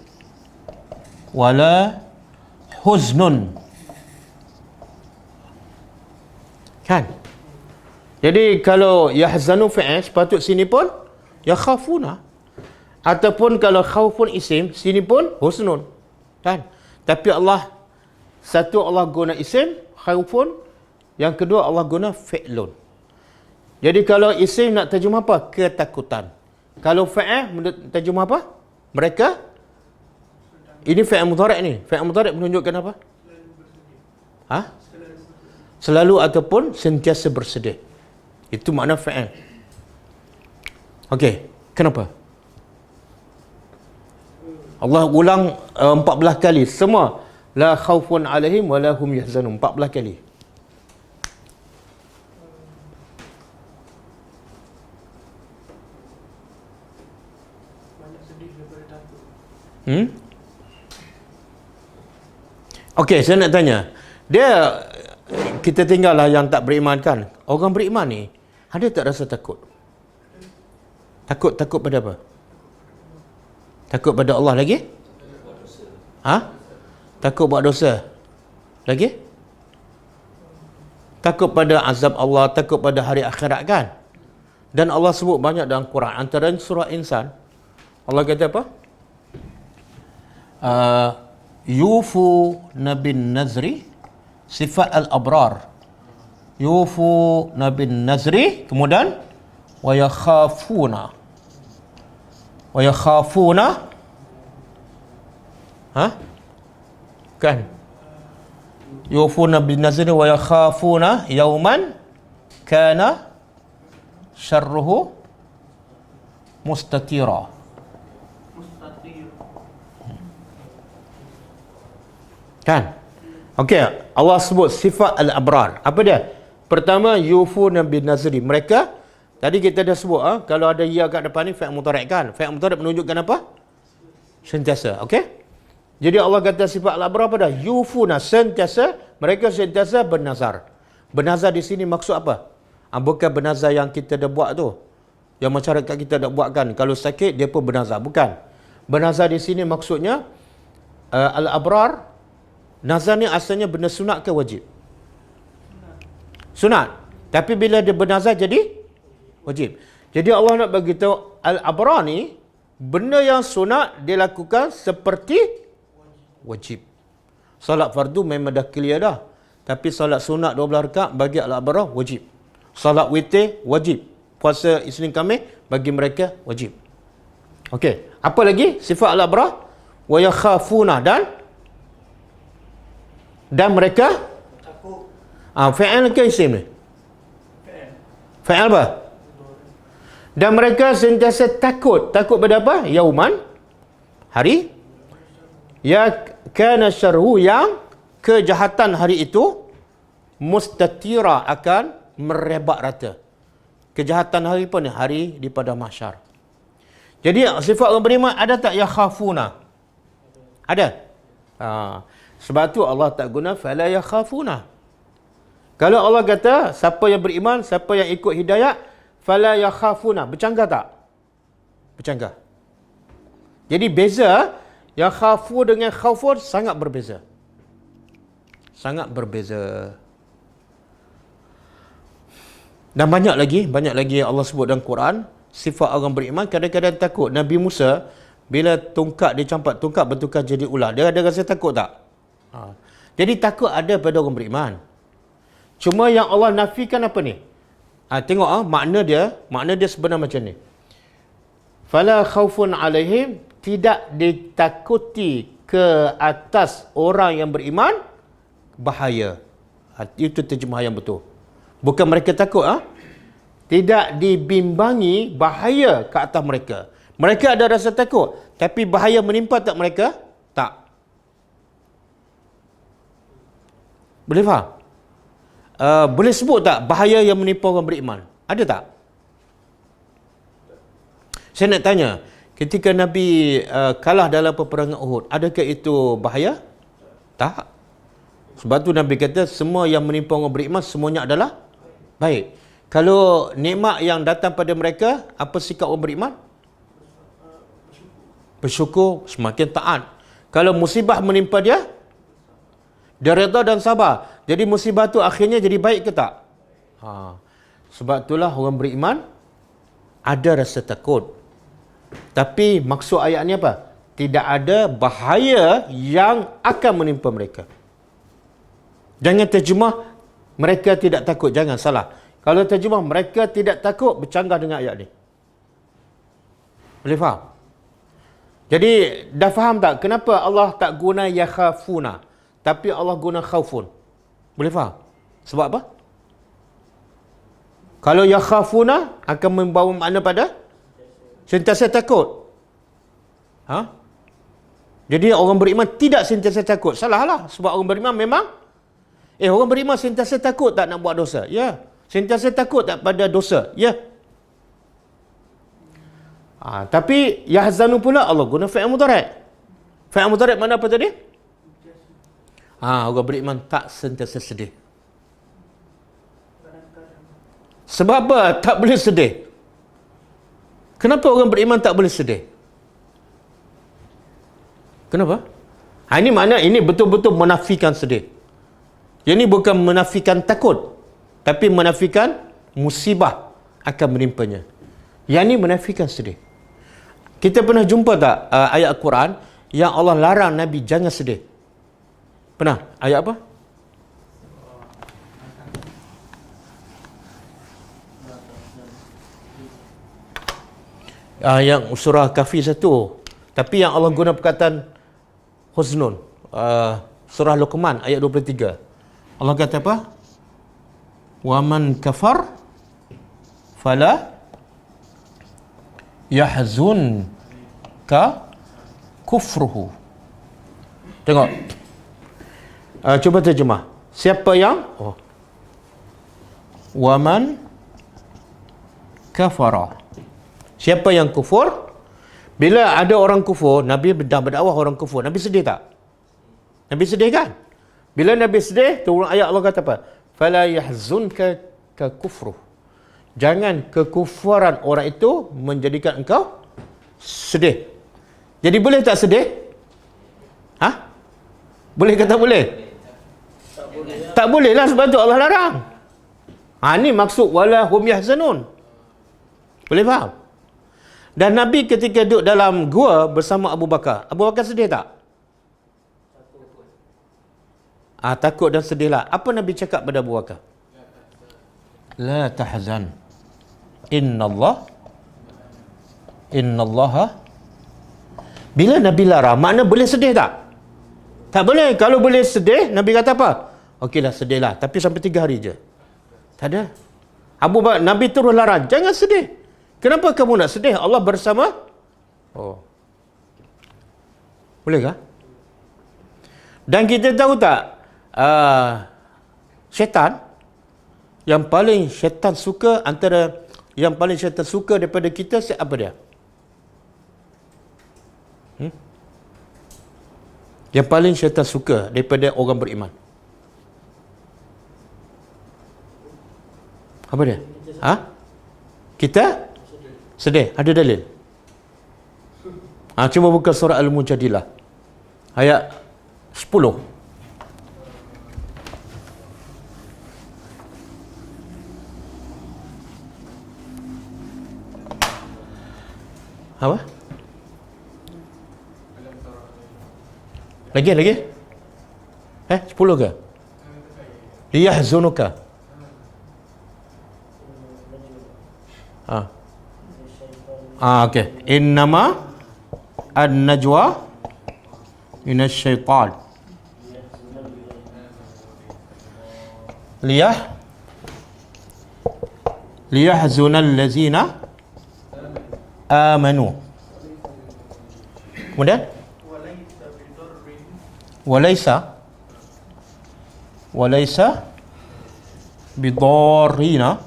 wala huznun. Kan? Jadi kalau yahzanu fi'il, sepatut sini pun yakhafuna. Ataupun kalau khaufun isim, sini pun husnun. Kan? Tapi Allah, satu Allah guna isim, khaufun. Yang kedua Allah guna fi'lun. Jadi kalau isim nak terjemah apa? Ketakutan. Kalau fi'il terjemah apa? Mereka. Ini fi'il mudhari' ni. Fi'il mudhari' menunjukkan apa? Selalu ataupun sentiasa bersedia. Itu makna fi'il. Okey, kenapa? Allah ulang 14 kali. Semua la khaufun alaihim wa la hum yahzanun. 14 kali. Okey, saya nak tanya. Kita tinggallah yang tak beriman kan. Orang beriman ni ada tak rasa takut? Takut pada apa? Takut pada Allah lagi? Takut buat dosa. Lagi? Takut pada azab Allah, takut pada hari akhirat kan? Dan Allah sebut banyak dalam Quran. Antara surah Insan, Allah kata apa? Yufu nabin nazri sifat al-abrar. Yufu nabin nazri, kemudian wa yakhafuna kan? Yufuna bin nazri wa yakhafuna yawman kana syarruhu mustatira. Kan? Okey, Allah sebut sifat al-abrar. Apa dia? Pertama, yufuna bin nazri. Mereka, tadi kita dah sebut, kalau ada ya kat depan ni, fi'il mudhari' kan? Fi'il mudhari' menunjukkan apa? Sentiasa. Okey? Jadi Allah kata sifat al-abrar apa dah? Yufuna, sentiasa. Mereka sentiasa bernazar. Bernazar di sini maksud apa? Bukan bernazar yang kita dah buat tu. Yang masyarakat kita dah buat kan. Kalau sakit, dia pun bernazar. Bukan. Bernazar di sini maksudnya, al-abrar, nazar ni asalnya benda sunat ke wajib? Sunat. Tapi bila dia bernazar jadi wajib. Jadi Allah nak bagi tahu al-abrar ni benda yang sunat dia lakukan seperti wajib. Salat fardu memang dah clear dah. Tapi salat sunat 12 rakaat bagi al-abrar wajib. Salat witir wajib. Puasa Isnin Khamis bagi mereka wajib. Okey. Apa lagi? Sifat al-abrar wa yakhafuna dan mereka takut. Fi'il ke isim ni? Fa'al apa? Dan mereka sentiasa takut. Takut pada apa? Yauman, hari. Ya kana syarhu, yang kejahatan hari itu mustatira, akan merebak rata. Kejahatan hari pun hari di pada mahsyar. Jadi sifat orang beriman ada tak? Yakhafuna. Ada. Sebab tu Allah tak guna fala yakhafuna. Kalau Allah kata siapa yang beriman, siapa yang ikut hidayat, fala yakhafuna, bercanggah tak? Bercanggah. Jadi beza yakhafu dengan khaufun sangat berbeza. Sangat berbeza. Dan banyak lagi Allah sebut dalam Quran sifat orang beriman. Kadang-kadang takut. Nabi Musa bila tongkat dia campak, tongkat bertukar jadi ular, dia ada rasa takut tak? Jadi takut ada pada orang beriman. Cuma yang Allah nafikan apa ni? Tengok makna dia sebenarnya macam ni. Fala khaufun alaihim, tidak ditakuti ke atas orang yang beriman bahaya. Itu terjemah yang betul. Bukan mereka takut, tidak dibimbangi bahaya ke atas mereka. Mereka ada rasa takut, tapi bahaya menimpa tak mereka? Tak. Boleh faham? Boleh sebut tak bahaya yang menimpa orang beriman? Ada tak? Saya nak tanya, ketika Nabi kalah dalam peperangan Uhud, adakah itu bahaya? Tak. Sebab tu Nabi kata semua yang menimpa orang beriman semuanya adalah baik. Kalau nikmat yang datang pada mereka, apa sikap orang beriman? Bersyukur, semakin taat. Kalau musibah menimpa dia, dia redha dan sabar. Jadi musibah tu akhirnya jadi baik ke tak? Sebab itulah orang beriman ada rasa takut. Tapi maksud ayat ni apa? Tidak ada bahaya yang akan menimpa mereka. Jangan terjemah mereka tidak takut. Jangan salah. Kalau terjemah mereka tidak takut, bercanggah dengan ayat ni. Boleh faham? Jadi dah faham tak kenapa Allah tak guna yakhafuna, tapi Allah guna khaufun? Boleh faham? Sebab apa? Kalau yakhafuna akan membawa makna pada sentiasa takut. Jadi orang beriman tidak sentiasa takut. Salahlah. Sebab orang beriman memang orang beriman sentiasa takut tak nak buat dosa? Ya. Sentiasa takut tak pada dosa? Ya. Tapi yahzanu pula Allah guna fi'il mudhari'. Fi'il mudhari' mana apa tadi? Orang beriman tak sentiasa sedih. Sebab apa tak boleh sedih? Kenapa orang beriman tak boleh sedih? Kenapa? Ini makna ini betul-betul menafikan sedih. Yang ini bukan menafikan takut, tapi menafikan musibah akan menimpanya. Yang ini menafikan sedih. Kita pernah jumpa tak ayat Al-Quran yang Allah larang Nabi jangan sedih? Pernah? Ayat apa? Yang surah Kahfi satu. Tapi yang Allah guna perkataan huznun. Surah Luqman ayat 23. Allah kata apa? Wa man kafar fala yahzunka kufruhu. Tengok. Cuba terjemah. Siapa yang wa man kafara. Siapa yang kufur? Bila ada orang kufur, Nabi dah berdakwah orang kufur. Nabi sedih tak? Nabi sedih kan? Bila Nabi sedih, turun ayat Allah kata apa? Fala yahzunka ka kufruh. Jangan kekufuran orang itu menjadikan engkau sedih. Jadi boleh tak sedih? Boleh ke tak boleh? Tak boleh lah, sebab tu Allah larang. Ni maksud wala hum yahzanun. Boleh faham? Dan Nabi ketika duduk dalam gua bersama Abu Bakar sedih tak? Takut dan sedih lah. Apa Nabi cakap pada Abu Bakar? La tahzan. Innallaha. Bila Nabi larang, makna boleh sedih tak? Tak boleh. Kalau boleh sedih, Nabi kata apa? Okeylah, sedihlah. Tapi sampai 3 hari je. Tak ada. Abu Bakar, Nabi terus larang, jangan sedih. Kenapa kamu nak sedih? Allah bersama. Oh. Bolehkah? Dan kita tahu tak, syaitan, yang paling syaitan suka daripada kita, apa dia? Yang paling syaitan suka daripada orang beriman. Apa dia? Kita sedih. Ada dalil? Cuba buka surah Al-Mujadilah ayat 10. Apa? Lagi? 10 ke? Liyahzunuka. Okey. Innama an-najwa minasyaitan. Liyahzunal ladzina amanu. Kemudian walaysa bidarrina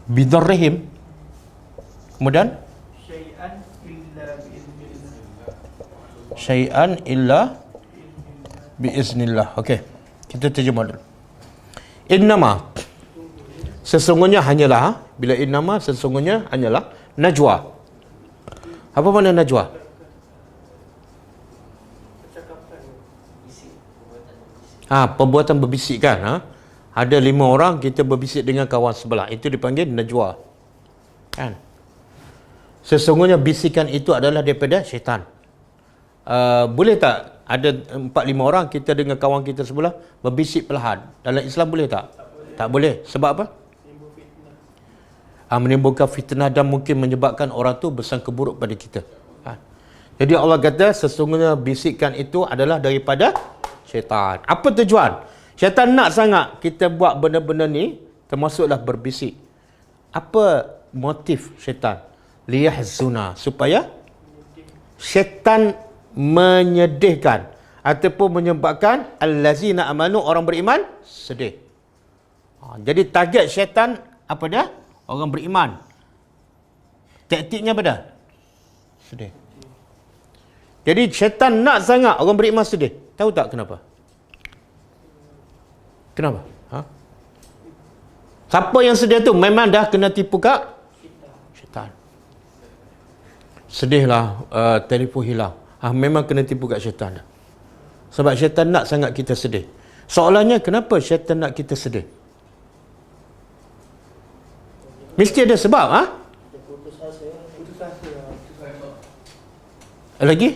bidarrihim. Kemudian syai'an illa biiznillah. Okey, kita terjemah dulu. Innama, sesungguhnya hanyalah, bila innama sesungguhnya hanyalah najwa. Apa makna najwa? Perbuatan berbisik kan? Ada 5 orang kita berbisik dengan kawan sebelah, itu dipanggil najwa. Kan? Sesungguhnya bisikan itu adalah daripada syaitan. Boleh tak ada 4-5 orang kita dengan kawan kita sebelah berbisik perlahan? Dalam Islam boleh tak? Tak boleh. Sebab apa? Menimbulkan fitnah dan mungkin menyebabkan orang tu bersangka buruk pada kita. Jadi Allah kata sesungguhnya bisikan itu adalah daripada syaitan. Apa tujuan? Syaitan nak sangat kita buat benda-benda ni, termasuklah berbisik. Apa motif syaitan? Liyahzuna, supaya syaitan menyedihkan ataupun menyebabkan allazina amanu, orang beriman, sedih. Jadi target syaitan apa dia? Orang beriman. Taktiknya apa dah? Sedih. Jadi syaitan nak sangat orang beriman sedih. Tahu tak kenapa? Kenapa? Siapa yang sedih tu memang dah kena tipu kat syaitan. Sedihlah, telefon hilang. Memang kena tipu kat syaitan dah. Sebab syaitan nak sangat kita sedih. Soalannya, kenapa syaitan nak kita sedih? Mesti ada sebab, Lagi?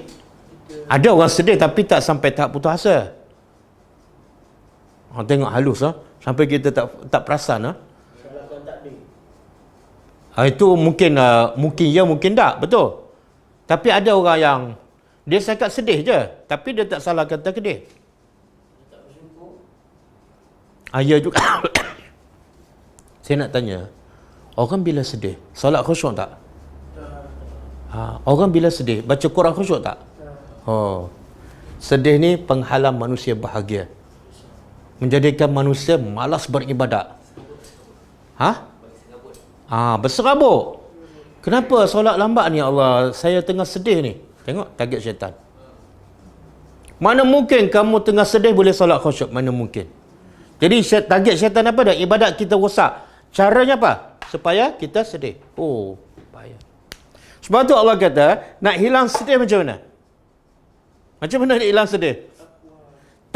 Ada orang sedih tapi tak sampai tahap putus asa. Tengok halus, sampai kita tak perasan, itu mungkin ya, mungkin tak, betul. Tapi ada orang yang dia cakap sedih je, tapi dia tak salah kata sedih. Ya juga. Saya nak tanya, orang bila sedih, solat khusyuk tak? Orang bila sedih, baca Quran khusyuk tak? Sedih ni penghalang manusia bahagia, menjadikan manusia malas beribadat. Berserabut. Kenapa solat lambat ni, Allah? Saya tengah sedih ni. Tengok target syaitan. Mana mungkin kamu tengah sedih boleh solat khusyuk? Mana mungkin? Jadi target syaitan apa dah? Ibadat kita rosak. Caranya apa? Supaya kita sedih. Bahaya. Sebab tu Allah kata, nak hilang sedih macam mana? Macam mana nak hilang sedih?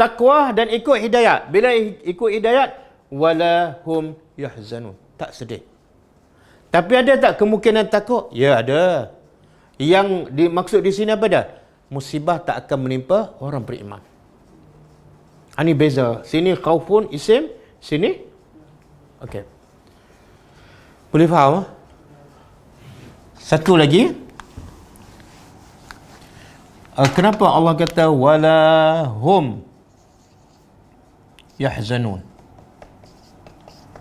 Takwa dan ikut hidayat. Bila ikut hidayat, wala hum yahzanun. Tak sedih. Tapi ada tak kemungkinan takut? Ya, ada. Yang dimaksud di sini apa dah? Musibah tak akan menimpa orang beriman. Ini beza. Sini khaufun isim, sini okey. Boleh faham? Satu lagi. Kenapa Allah kata wala hum yahzanun.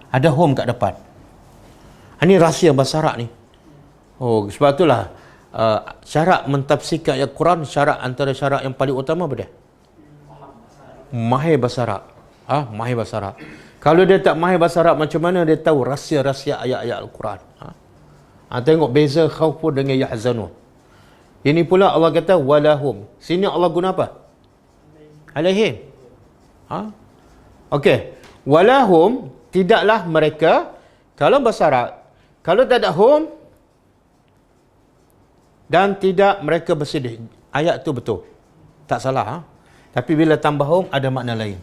Ada hum kat depan. Ini rahsia bahasa Arab ni. Oh, sebab itulah syarat mentafsirkan ayat Quran, syarat antara syarat yang paling utama apa dia? Mahir bahasa Arab. Mahir bahasa Arab. Kalau dia tak mahir bahasa Arab, macam mana dia tahu rahsia-rahsia ayat-ayat Al-Quran? Tengok beza khawfu dengan yahzanun. Ini pula Allah kata walahum. Sini Allah guna apa? Alaihim. Okey. Walahum, tidaklah mereka, kalau bahasa Arab, kalau tak ada hum dan tidak mereka bersedih. Ayat tu betul. Tak salah. Tapi bila tambah hum ada makna lain.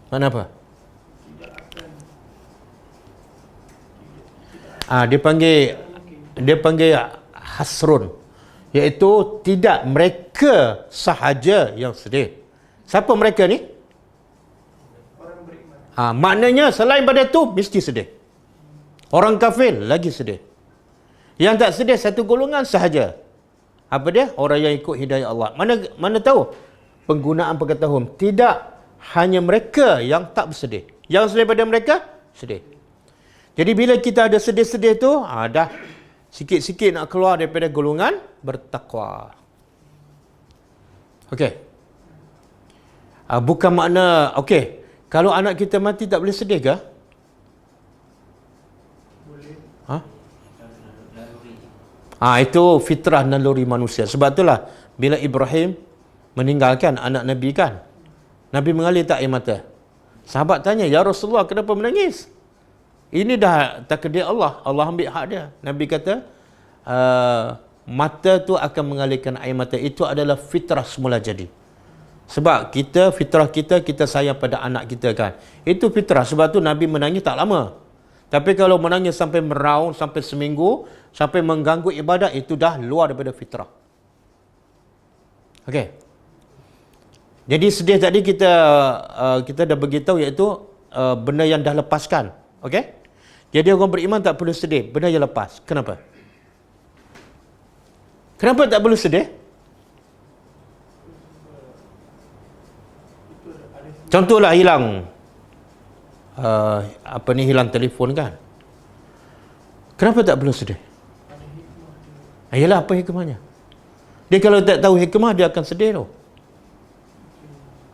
Makna apa? Dia panggil hasrun, iaitu tidak mereka sahaja yang sedih. Siapa mereka ni? Orang beriman. Maknanya selain pada tu mesti sedih. Orang kafir lagi sedih. Yang tak sedih satu golongan sahaja. Apa dia? Orang yang ikut hidayah Allah. Mana tahu penggunaan perkataan hum. Tidak hanya mereka yang tak bersedih. Yang selain pada mereka sedih. Jadi bila kita ada sedih-sedih tu, dah sikit-sikit nak keluar daripada golongan bertakwa. Okey. Bukan makna, okey, kalau anak kita mati tak boleh sedih ke? Boleh. Itu fitrah naluri manusia. Sebab itulah bila Ibrahim meninggalkan anak Nabi kan, Nabi mengalir tak air mata. Sahabat tanya, ya Rasulullah, kenapa menangis? Ini dah takdir Allah. Allah ambil hak dia. Nabi kata, mata tu akan mengalirkan air mata. Itu adalah fitrah semula jadi. Sebab fitrah kita sayang pada anak kita kan. Itu fitrah. Sebab tu Nabi menangis tak lama. Tapi kalau menangis sampai meraung, sampai seminggu, sampai mengganggu ibadat, itu dah luar daripada fitrah. Okey. Jadi sedih tadi kita dah beritahu, iaitu benda yang dah lepaskan. Okey? Jadi orang beriman tak perlu sedih, benda yang lepas. Kenapa? Kenapa tak perlu sedih? Contohlah hilang hilang telefon kan. Kenapa tak perlu sedih? Yalah, apa hikmahnya? Dia kalau tak tahu hikmah, dia akan sedih tau.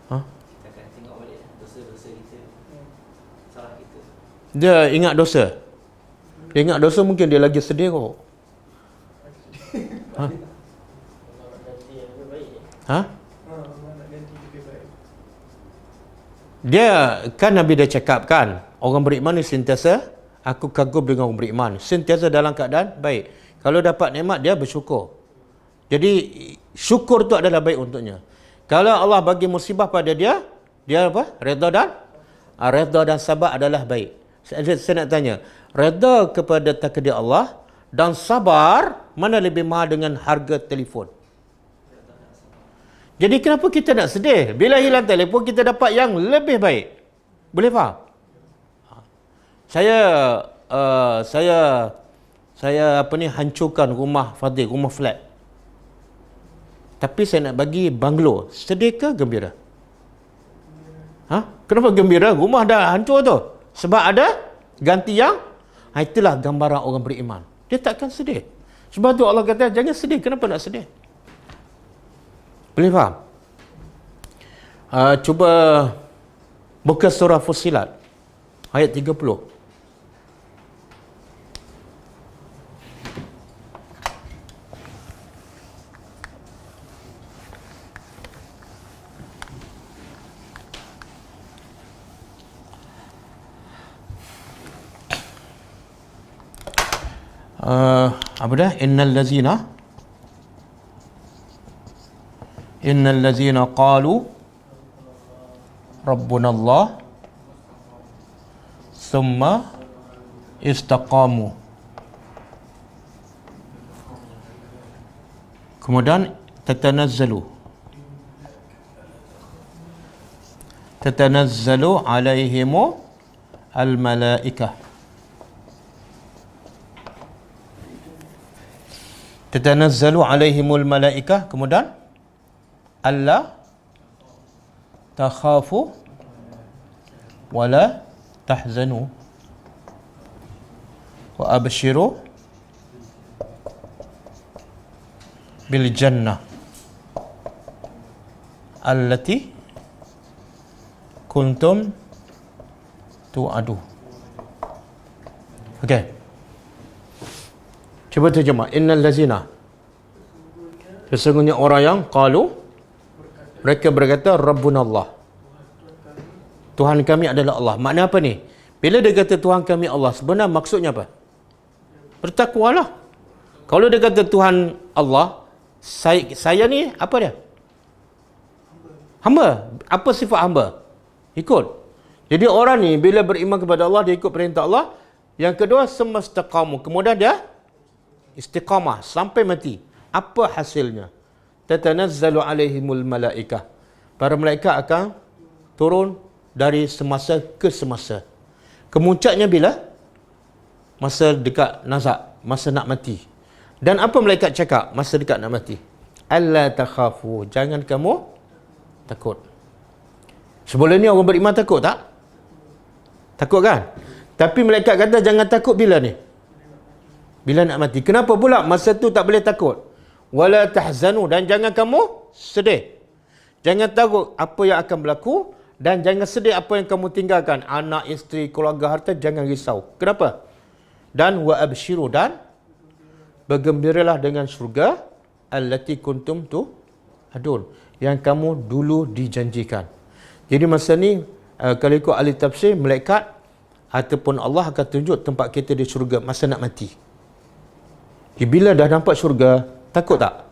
Kita akan tengok balik dosa-dosa kita, salah kita. Dia ingat dosa. Dia ingat dosa, mungkin dia lagi sedih kok. Nak ganti lebih baik. Dia kan Nabi dah cakap kan, orang beriman ni sentiasa, aku kagum dengan orang beriman, sentiasa dalam keadaan baik. Kalau dapat nikmat, dia bersyukur. Jadi syukur tu adalah baik untuknya. Kalau Allah bagi musibah pada dia apa? Redha dan sabar adalah baik. Saya nak tanya, redha kepada takdir Allah dan sabar, mana lebih mahal dengan harga telefon? Jadi kenapa kita nak sedih? Bila hilang telefon, kita dapat yang lebih baik. Boleh faham? Saya hancurkan rumah Fadil, rumah flat. Tapi saya nak bagi banglo. Sedih ke gembira? Kenapa gembira? Rumah dah hancur tu. Sebab ada ganti yang, itulah gambaran orang beriman. Dia takkan sedih. Sebab tu Allah kata, jangan sedih. Kenapa nak sedih? Boleh faham? Cuba buka surah Fussilat ayat 30. Apa dah? Innal ladzina qalu Rabbuna Allah thumma istaqamu. Kemudian tatanazzalu alaihimu al-malaikah. Tatanazzalu alaihimul malaikah, kemudian Allah takhafu wala tahzanu wa abshiru bil jannah allati kuntum tu'adu. Okey. Cuba terjemah. Innal lazina, sesungguhnya orang yang qalu, mereka berkata Rabbuna Allah, Tuhan kami adalah Allah. Makna apa ni? Bila dia kata Tuhan kami Allah, sebenarnya maksudnya apa? Bertakwalah. Kalau dia kata Tuhan Allah, saya ni apa dia? Hamba. Apa sifat hamba? Ikut. Jadi orang ni bila beriman kepada Allah, dia ikut perintah Allah. Yang kedua, semastaqamu. Kemudian dia istiqamah sampai mati. Apa hasilnya? Tatanazzalu alaihimul malaikah. Para malaikat akan turun dari semasa ke semasa. Kemuncaknya bila? Masa dekat nazak, masa nak mati. Dan apa malaikat cakap masa dekat nak mati? Alla takhafu, jangan kamu takut. Sebelum ni orang beriman takut tak? Takut kan? Tapi malaikat kata jangan takut bila ni? Bila nak mati. Kenapa pula masa tu tak boleh takut? Wala tahzanu, dan jangan kamu sedih. Jangan takut apa yang akan berlaku, dan jangan sedih apa yang kamu tinggalkan. Anak, isteri, keluarga, harta, jangan risau. Kenapa? Dan wa abshiru, dan bergembiralah dengan syurga allati kuntum tu'adun, yang kamu dulu dijanjikan. Jadi masa ni kalau ikut ahli tafsir, malaikat ataupun Allah akan tunjuk tempat kita di syurga masa nak mati. Jadi bila dah nampak syurga, takut tak?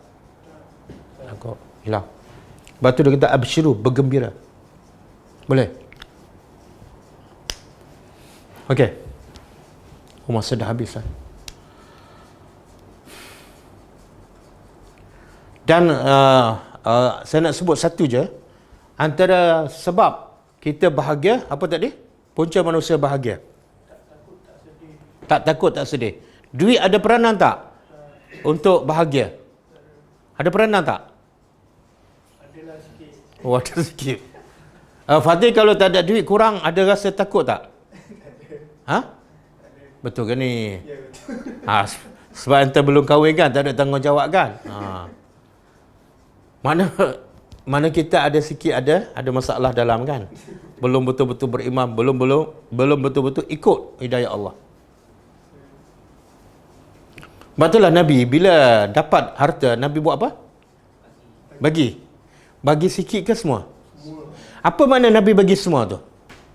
Takut. Hilang. Lepas tu dia kata abshiru, bergembira. Boleh? Okey. Masa dah habis lah. Dan saya nak sebut satu je. Antara sebab kita bahagia, apa tadi? Punca manusia bahagia. Tak takut, tak sedih. Duit ada peranan tak? Untuk bahagia. Ada peranan tak? Adalah sikit. Oh, ada sikit. Fatih, kalau tak ada duit kurang, ada rasa takut tak? Ha? Betul ke ni? Ya, betul. Sebab anda belum kahwin kan, tak ada tanggungjawab kan? Mana kita ada sikit ada masalah dalam kan? Belum betul-betul beriman, belum betul-betul ikut hidayah Allah. Betullah Nabi bila dapat harta, Nabi buat apa? Bagi sikit ke semua? Apa makna Nabi bagi semua tu?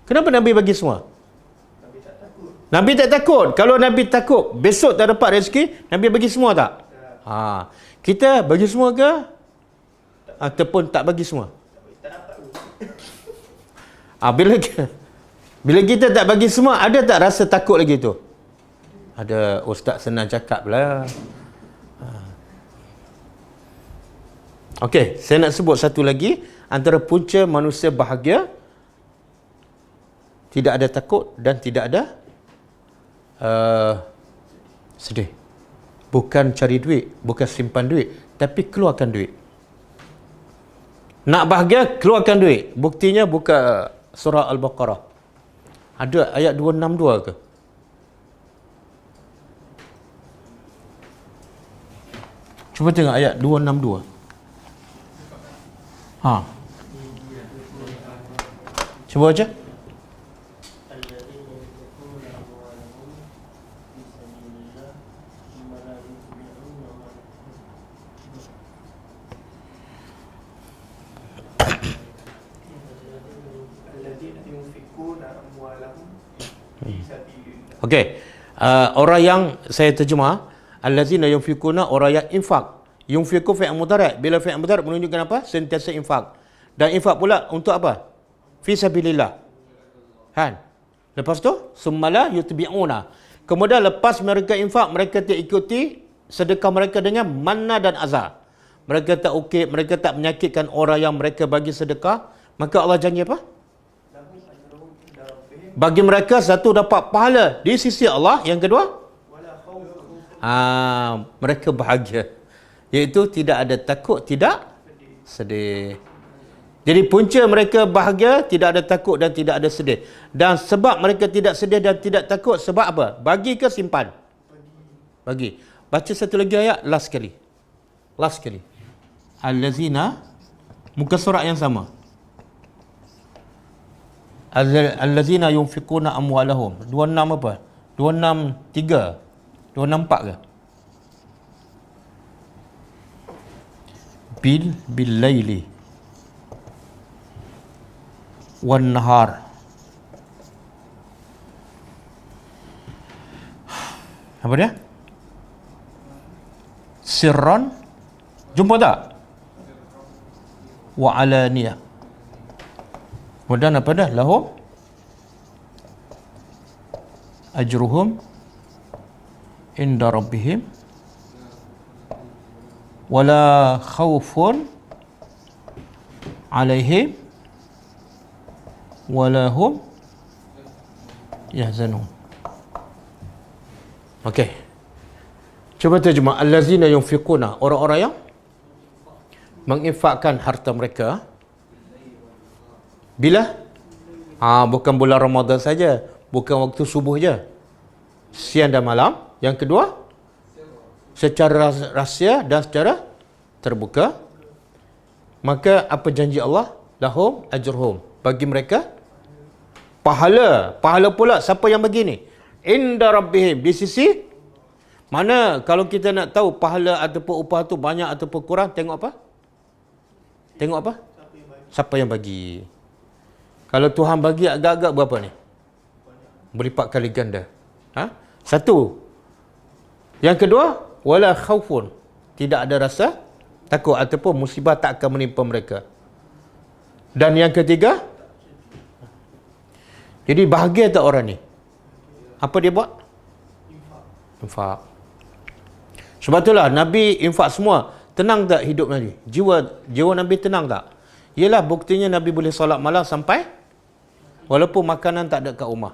Kenapa Nabi bagi semua? Nabi tak takut. Kalau Nabi takut besok tak dapat rezeki, Nabi bagi semua tak? Kita bagi semua ke? Ataupun tak bagi semua? Tak dapat tu. Bila kita tak bagi semua, ada tak rasa takut lagi tu? Ada. Ustaz senang cakap lah. Okey, saya nak sebut satu lagi. Antara punca manusia bahagia, tidak ada takut dan tidak ada sedih. Bukan cari duit, bukan simpan duit, tapi keluarkan duit. Nak bahagia, keluarkan duit. Buktinya buka surah Al-Baqarah. Ada ayat 262 ke? Cuba tengok ayat 262. Cuba baca. Okey. Orang yang saya terjemah, allazina yunfikuna, orang yang infak. Yunfiku fi'il mudhari'. Bila fi'il mudhari' menunjukkan apa? Sentiasa infak. Dan infak pula untuk apa? Fi sabilillah. Kan? Lepas tu summala yutbi'una. Kemudian lepas mereka infak, mereka tak ikuti sedekah mereka dengan manna dan azar. Mereka tak mereka tak menyakitkan orang yang mereka bagi sedekah, maka Allah janji apa? Bagi mereka satu dapat pahala di sisi Allah, yang kedua mereka bahagia, iaitu tidak ada takut, tidak sedih. Jadi punca mereka bahagia, tidak ada takut dan tidak ada sedih. Dan sebab mereka tidak sedih dan tidak takut, sebab apa? Bagi ke simpan? Bagi. Baca satu lagi ayat, last sekali. Last sekali. Allazina, muka surat yang sama. Allazina yunfiquna amwalahum. 26 apa? 263. 264 ke? Bil laili wan nahar. Apa dia? Sirran. Jumpa tak? Wa alaniyah. Kemudian apa dah? Lahum ajruhum inda rabbihim wala khawfun alaihim wala hum yahzanun. Okey. Cuba terjemah. Allazina yunfiquna, orang-orang yang menginfakkan harta mereka bila? Bukan bulan Ramadan saja, bukan waktu subuh je. Siang dan malam. Yang kedua, secara rahsia dan secara terbuka. Maka apa janji Allah? Lahum ajruhum. Bagi mereka pahala. Pahala pula siapa yang begini? Inda rabbihim, di sisi mana? Kalau kita nak tahu pahala ataupun upah tu banyak ataupun kurang, tengok apa? Tengok apa? Siapa yang bagi. Kalau Tuhan bagi agak-agak berapa ni? Berlipat kali ganda. Satu. Yang kedua, wala khaufun. Tidak ada rasa takut ataupun musibah tak akan menimpa mereka. Dan yang ketiga, jadi bahagia tak orang ni? Apa dia buat? Infak. Sebab itulah Nabi infak semua. Tenang tak hidup Nabi? Jiwa Nabi tenang tak? Ialah buktinya Nabi boleh solat malam sampai walaupun makanan tak ada kat rumah.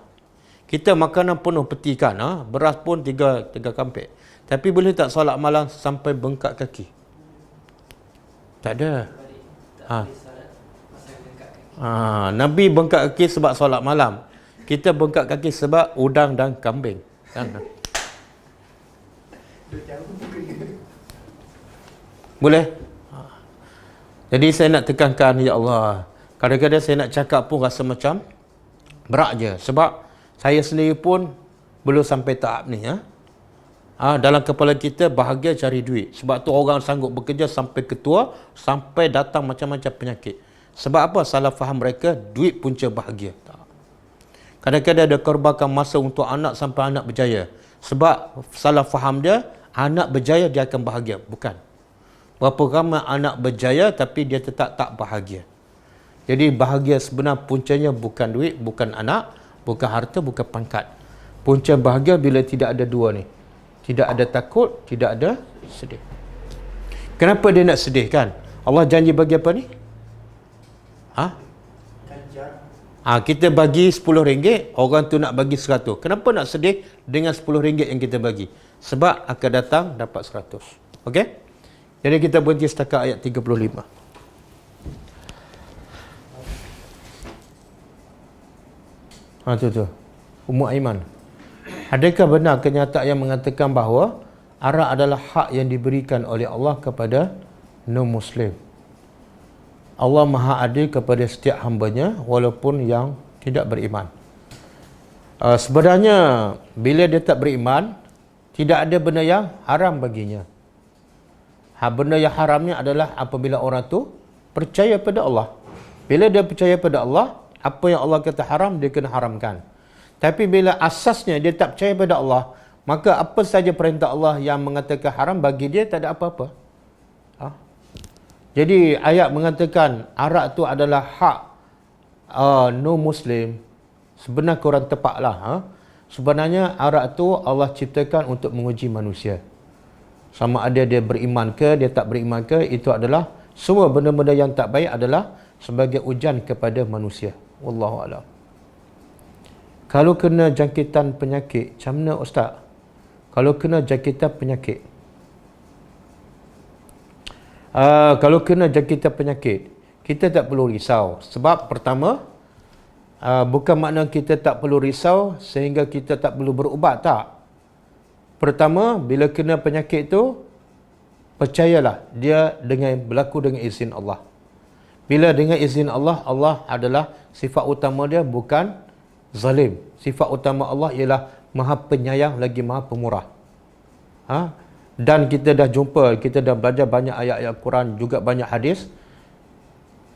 Kita makanan penuh peti kan, beras pun tiga kampek. Tapi boleh tak solat malam sampai bengkak kaki? Tak ada. Nabi bengkak kaki sebab solat malam. Kita bengkak kaki sebab udang dan kambing. Kan? Boleh? Jadi saya nak tekankan, ya Allah, kadang-kadang saya nak cakap pun rasa macam berat je. Sebab saya sendiri pun belum sampai tahap ni. Dalam kepala kita bahagia cari duit. Sebab tu orang sanggup bekerja sampai ketua, sampai datang macam-macam penyakit. Sebab apa? Salah faham mereka, duit punca bahagia. Kadang-kadang ada korbankan masa untuk anak sampai anak berjaya. Sebab salah faham dia, anak berjaya dia akan bahagia. Bukan. Berapa ramai anak berjaya tapi dia tetap tak bahagia. Jadi bahagia sebenar puncanya bukan duit, bukan anak, bukan harta, bukan pangkat. Punca bahagia bila tidak ada dua ni. Tidak ada takut, tidak ada sedih. Kenapa dia nak sedih kan? Allah janji bagi apa ni? Kita bagi RM10, orang tu nak bagi 100. Kenapa nak sedih dengan RM10 yang kita bagi? Sebab akan datang dapat 100. Okey? Jadi kita berhenti setakat ayat 35. Tu. Ummu Aiman. Adakah benar kenyataan yang mengatakan bahawa arak adalah hak yang diberikan oleh Allah kepada non-Muslim? Allah Maha Adil kepada setiap hambanya walaupun yang tidak beriman. Sebenarnya bila dia tak beriman, tidak ada benda yang haram baginya. Benda yang haramnya adalah apabila orang tu percaya pada Allah. Bila dia percaya pada Allah, apa yang Allah kata haram, dia kena haramkan. Tapi bila asasnya dia tak percaya pada Allah, maka apa saja perintah Allah yang mengatakan haram bagi dia tak ada apa-apa. Jadi ayat mengatakan arak tu adalah hak non-Muslim. Sebenarnya kurang tepatlah. Sebenarnya arak tu Allah ciptakan untuk menguji manusia. Sama ada dia beriman ke, dia tak beriman ke, itu adalah semua benda-benda yang tak baik adalah sebagai ujian kepada manusia. Wallahu a'lam. Kalau kena jangkitan penyakit, macam mana Ustaz? Kalau kena jangkitan penyakit, kita tak perlu risau. Sebab pertama, bukan makna kita tak perlu risau sehingga kita tak perlu berubat, tak. Pertama, bila kena penyakit itu, percayalah dia berlaku dengan izin Allah. Bila dengan izin Allah, Allah adalah sifat utama dia bukan zalim. Sifat utama Allah ialah Maha Penyayang lagi Maha Pemurah. Dan kita dah jumpa, kita dah belajar banyak ayat-ayat Quran, juga banyak hadis.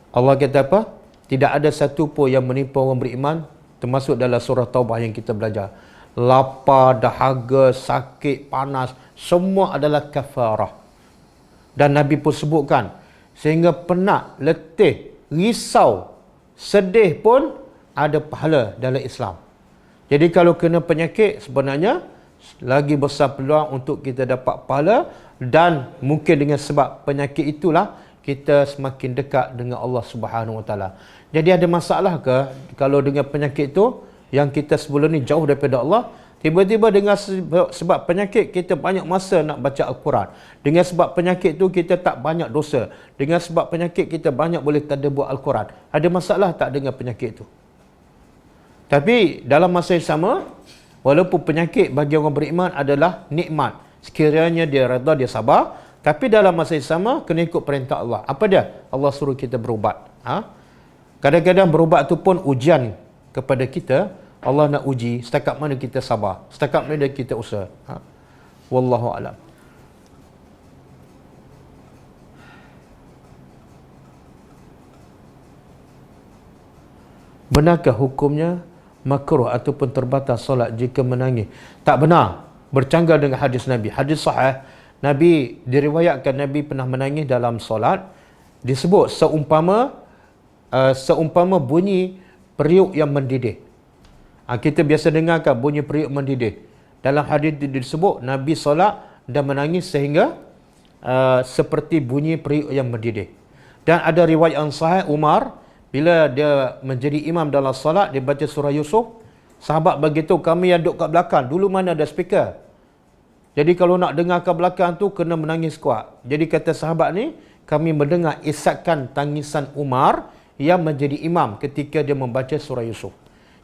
Allah kata apa? Tidak ada satu pun yang menimpa orang beriman, termasuk dalam surah Taubah yang kita belajar. Lapar, dahaga, sakit, panas, semua adalah kafarah. Dan Nabi pun sebutkan, sehingga penat, letih, risau, sedih pun ada pahala dalam Islam. Jadi kalau kena penyakit, sebenarnya lagi besar peluang untuk kita dapat pahala, dan mungkin dengan sebab penyakit itulah kita semakin dekat dengan Allah Subhanahu Wa Taala. Jadi ada masalah ke kalau dengan penyakit itu yang kita sebelum ni jauh daripada Allah, tiba-tiba dengan sebab penyakit kita banyak masa nak baca Al-Quran. Dengan sebab penyakit itu kita tak banyak dosa. Dengan sebab penyakit kita banyak boleh tadabbur Al-Quran. Ada masalah tak dengan penyakit itu? Tapi dalam masa yang sama, walaupun penyakit bagi orang beriman adalah nikmat, sekiranya dia redha, dia sabar, tapi dalam masa yang sama kena ikut perintah Allah. Apa dia? Allah suruh kita berubat. Kadang-kadang berubat tu pun ujian kepada kita. Allah nak uji setakat mana kita sabar, setakat mana kita usaha. Wallahu a'lam. Benarkah hukumnya makruh ataupun terbatas solat jika menangis? Tak benar. Bercanggah dengan hadis Nabi. Hadis sahih, Nabi diriwayatkan Nabi pernah menangis dalam solat. Disebut seumpama bunyi periuk yang mendidih. Kita biasa dengarkan bunyi periuk mendidih. Dalam hadis disebut Nabi solat dan menangis sehingga seperti bunyi periuk yang mendidih. Dan ada riwayat yang sahih, Umar bila dia menjadi imam dalam solat, dia baca surah Yusuf. Sahabat beritahu, kami yang duduk kat belakang, dulu mana ada speaker. Jadi kalau nak dengar kat belakang tu kena menangis kuat. Jadi kata sahabat ni, kami mendengar isakan tangisan Umar yang menjadi imam ketika dia membaca surah Yusuf.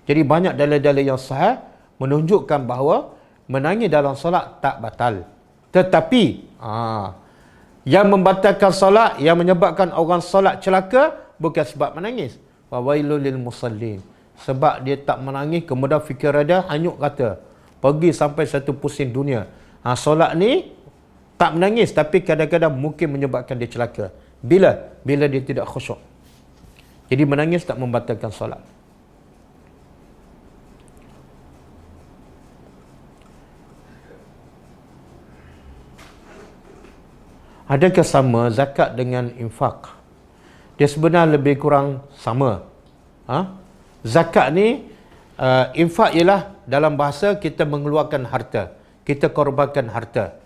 Jadi banyak dalil-dalil yang sahih menunjukkan bahawa menangis dalam solat tak batal. Tetapi yang membatalkan solat, yang menyebabkan orang solat celaka, bukan sebab menangis. Fawailul lil musallin. Sebab dia tak menangis, kemudian fikir dia hanyut kata, pergi sampai satu pusing dunia. Solat ni tak menangis, tapi kadang-kadang mungkin menyebabkan dia celaka. Bila dia tidak khusyuk. Jadi menangis tak membatalkan solat. Adakah sama zakat dengan infak? Dia sebenarnya lebih kurang sama. Zakat ni, infak ialah dalam bahasa kita mengeluarkan harta, kita korbankan harta.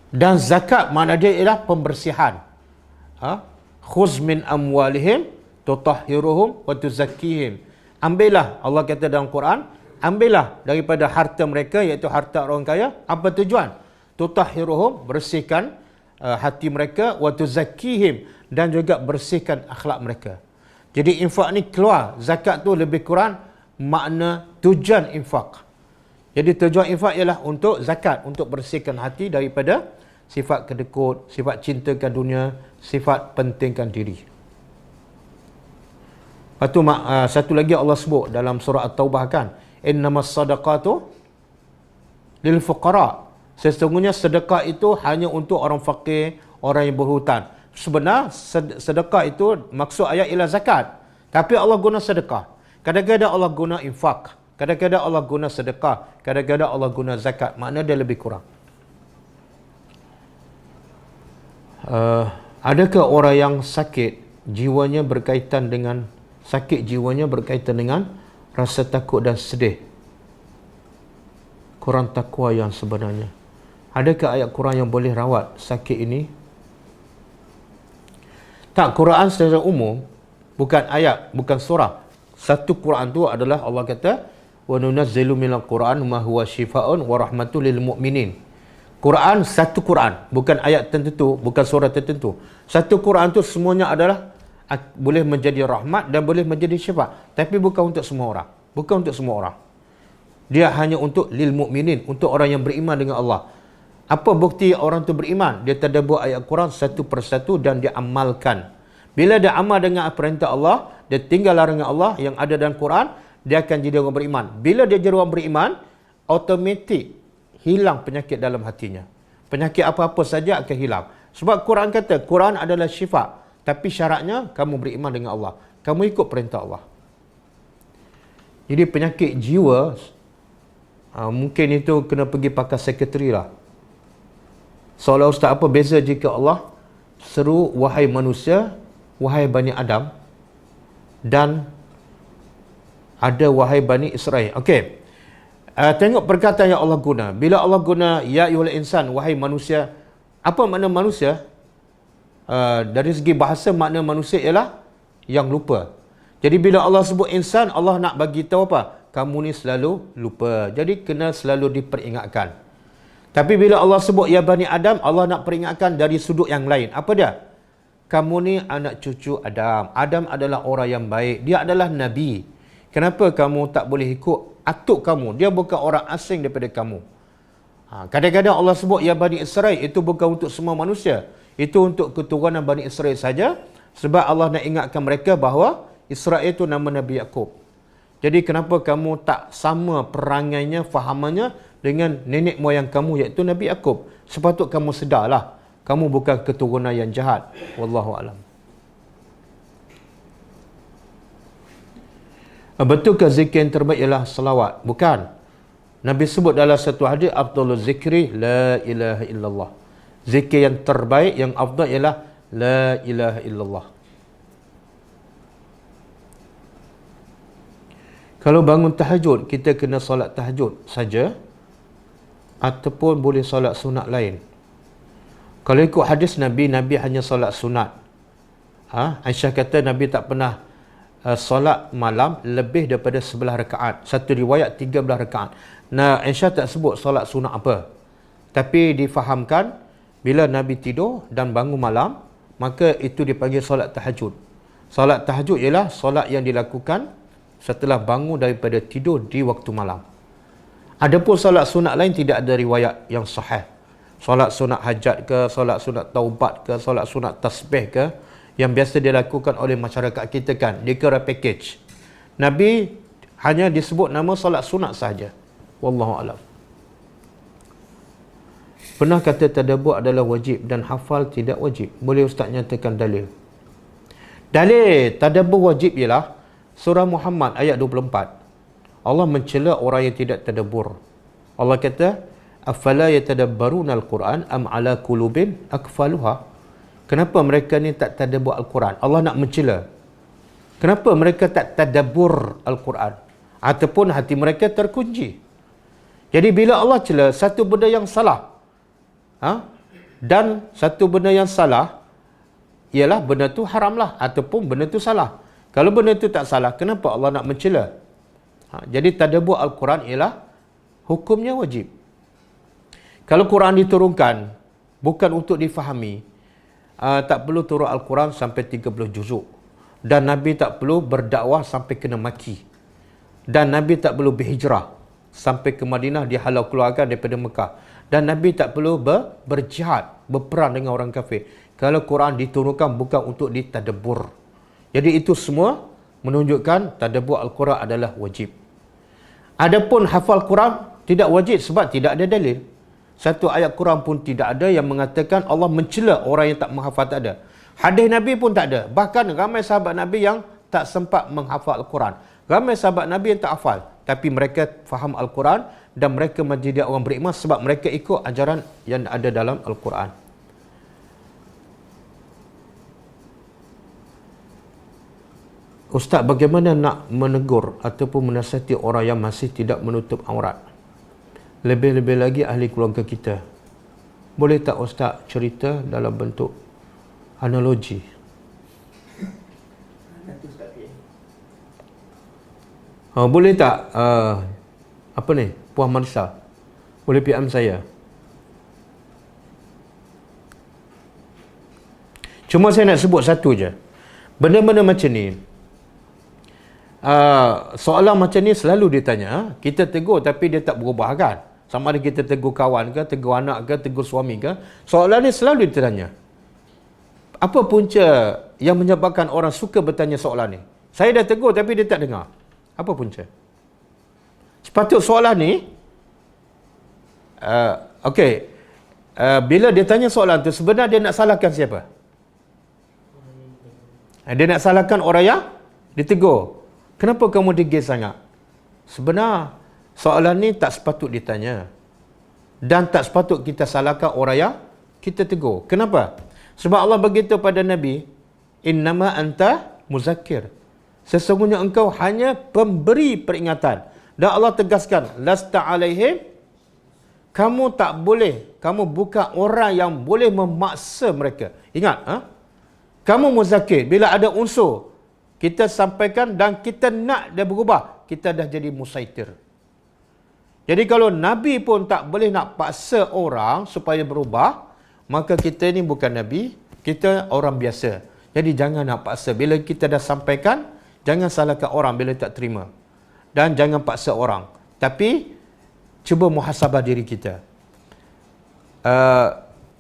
Dan zakat makna dia ialah pembersihan. Khuz min amwalihim tutahhiruhum wa tuzakkihim. Ambillah, Allah kata dalam Quran, ambillah daripada harta mereka, iaitu harta orang kaya. Apa tujuan? Tutahhiruhum, bersihkan hati mereka, wa tuzakkihim, dan juga bersihkan akhlak mereka. Jadi infak ni keluar, zakat tu lebih kurang makna tujuan infak. Jadi tujuan infak ialah untuk zakat, untuk bersihkan hati daripada sifat kedekut, sifat cintakan dunia, sifat pentingkan diri. Lepas tu satu lagi Allah sebut dalam surah At-Taubah kan, innamas sadaqatu lil fuqara. Sesungguhnya sedekah itu hanya untuk orang fakir, orang yang berhutang. Sebenarnya sedekah itu maksud ayat ialah zakat. Tapi Allah guna sedekah. Kadang-kadang Allah guna infak. Kadang-kadang Allah guna sedekah. Kadang-kadang Allah guna zakat. Makna dia lebih kurang. Adakah orang yang sakit jiwanya berkaitan dengan rasa takut dan sedih? Kurang takwa yang sebenarnya. Adakah ayat Quran yang boleh rawat sakit ini? Tak, Quran secara umum, bukan ayat, bukan surah. Satu Quran tu adalah Allah kata, wa nunazzilu minal Quran ma huwa syifaa'un wa rahmatul lil mu'minin. Quran satu Quran, bukan ayat tertentu, bukan surah tertentu. Satu Quran tu semuanya adalah boleh menjadi rahmat dan boleh menjadi syifa, tapi bukan untuk semua orang. Bukan untuk semua orang. Dia hanya untuk lil mukminin, untuk orang yang beriman dengan Allah. Apa bukti orang tu beriman? Dia tadabbur ayat Quran satu persatu dan dia amalkan. Bila dia amal dengan perintah Allah, dia tinggal larangan Allah yang ada dalam Quran, dia akan jadi orang beriman. Bila dia jadi orang beriman, automatik hilang penyakit dalam hatinya. Penyakit apa-apa saja akan hilang. Sebab Quran kata, Quran adalah syifa. Tapi syaratnya, kamu beriman dengan Allah. Kamu ikut perintah Allah. Jadi penyakit jiwa, mungkin itu kena pergi pakai sekretari lah. Seolah Ustaz, apa beza jika Allah seru, wahai manusia, wahai Bani Adam, dan ada wahai Bani Israel. Okey. Tengok perkataan yang Allah guna. Bila Allah guna ya ayyuhal insan, wahai manusia, apa makna manusia? Dari segi bahasa, makna manusia ialah yang lupa. Jadi bila Allah sebut insan, Allah nak bagi tahu apa? Kamu ni selalu lupa. Jadi kena selalu diperingatkan. Tapi bila Allah sebut ya Bani Adam, Allah nak peringatkan dari sudut yang lain. Apa dia? Kamu ni anak cucu Adam. Adam adalah orang yang baik. Dia adalah Nabi. Kenapa kamu tak boleh ikut atuk kamu? Dia bukan orang asing daripada kamu. Kadang-kadang Allah sebut ya Bani Israel, itu bukan untuk semua manusia. Itu untuk keturunan Bani Israel saja. Sebab Allah nak ingatkan mereka bahawa Israel itu nama Nabi Yaqub. Jadi kenapa kamu tak sama perangainya, fahamannya dengan nenek moyang kamu, iaitu Nabi Yaqub? Sepatut kamu sedarlah, kamu bukan keturunan yang jahat. Wallahu a'lam. Betulkah zikir yang terbaik ialah salawat? Bukan. Nabi sebut dalam satu hadis, afdalul zikri la ilaha illallah. Zikir yang terbaik, yang afdal ialah la ilaha illallah. Kalau bangun tahajud, kita kena solat tahajud saja, ataupun boleh solat sunat lain. Kalau ikut hadis Nabi, Nabi hanya solat sunat. Aisyah kata Nabi tak pernah solat malam lebih daripada 11 rakaat. Satu riwayat 13 rakaat. Nah, Aisyah tak sebut solat sunat apa. Tapi difahamkan, bila Nabi tidur dan bangun malam, maka itu dipanggil solat tahajud. Solat tahajud ialah solat yang dilakukan setelah bangun daripada tidur di waktu malam. Adapun solat sunat lain tidak ada riwayat yang sahih. Solat sunat hajat ke, solat sunat taubat ke, solat sunat tasbih ke, yang biasa dilakukan oleh masyarakat kita kan, dia kira package. Nabi hanya disebut nama solat sunat sahaja. Wallahu a'lam. Pernah kata tadabbur adalah wajib dan hafal tidak wajib. Boleh Ustaz nyatakan dalil? Dalil tadabbur wajib ialah surah Muhammad ayat 24. Allah mencela orang yang tidak tadabbur. Allah kata, afala yatadabbaruna al-Quran am ala qulubin akfaluha. Kenapa mereka ni tak tadabbur Al-Quran? Allah nak mencela. Kenapa mereka tak tadabbur Al-Quran? Ataupun hati mereka terkunci. Jadi bila Allah cela satu benda yang salah, dan satu benda yang salah, ialah benda tu haramlah, ataupun benda tu salah. Kalau benda tu tak salah, kenapa Allah nak mencela? Jadi tadabbur Al-Quran ialah hukumnya wajib. Kalau Quran diturunkan bukan untuk difahami, tak perlu turun Al-Quran sampai 30 juzuk. Dan Nabi tak perlu berdakwah sampai kena maki. Dan Nabi tak perlu berhijrah sampai ke Madinah, dihalau keluarkan daripada Mekah. Dan Nabi tak perlu berjihad, berperang dengan orang kafir. Kalau Quran diturunkan bukan untuk ditadabbur. Jadi itu semua menunjukkan tadabbur Al-Quran adalah wajib. Adapun hafal Quran tidak wajib sebab tidak ada dalil. Satu ayat Quran pun tidak ada yang mengatakan Allah mencela orang yang tak menghafal, tak ada. Hadis Nabi pun tak ada. Bahkan ramai sahabat Nabi yang tak sempat menghafal Al-Quran. Ramai sahabat Nabi yang tak hafal, tapi mereka faham Al-Quran dan mereka menjadi orang beriman sebab mereka ikut ajaran yang ada dalam Al-Quran. Ustaz, bagaimana nak menegur ataupun menasihati orang yang masih tidak menutup aurat? Lebih-lebih lagi ahli keluarga kita. Boleh tak Ustaz cerita dalam bentuk analogi? Boleh tak apa ni, Puan Marisa? Boleh PM saya? Cuma saya nak sebut satu je. Benda-benda macam ni, soalan macam ni selalu ditanya. Kita tegur tapi dia tak berubah kan. Sama ada kita tegur kawan ke, tegur anak ke, tegur suami ke. Soalan ni selalu ditanya. Apa punca yang menyebabkan orang suka bertanya soalan ni? Saya dah tegur tapi dia tak dengar. Apa punca? Sepatut soalan ni, bila dia tanya soalan tu, sebenarnya dia nak salahkan siapa? Dia nak salahkan orang yang ditegur. Kenapa kamu degil sangat? Sebenarnya soalan ni tak sepatut ditanya. Dan tak sepatut kita salahkan orang yang kita tegur. Kenapa? Sebab Allah beritahu pada Nabi, innama anta muzakkir. Sesungguhnya engkau hanya pemberi peringatan. Dan Allah tegaskan, lasta alaihim, kamu tak boleh, kamu bukan orang yang boleh memaksa mereka. Ingat, kamu muzakkir. Bila ada unsur kita sampaikan dan kita nak dia berubah, kita dah jadi musaitir. Jadi kalau Nabi pun tak boleh nak paksa orang supaya berubah, maka kita ni bukan Nabi, kita orang biasa. Jadi jangan nak paksa. Bila kita dah sampaikan, jangan salahkan orang bila tak terima. Dan jangan paksa orang. Tapi cuba muhasabah diri kita.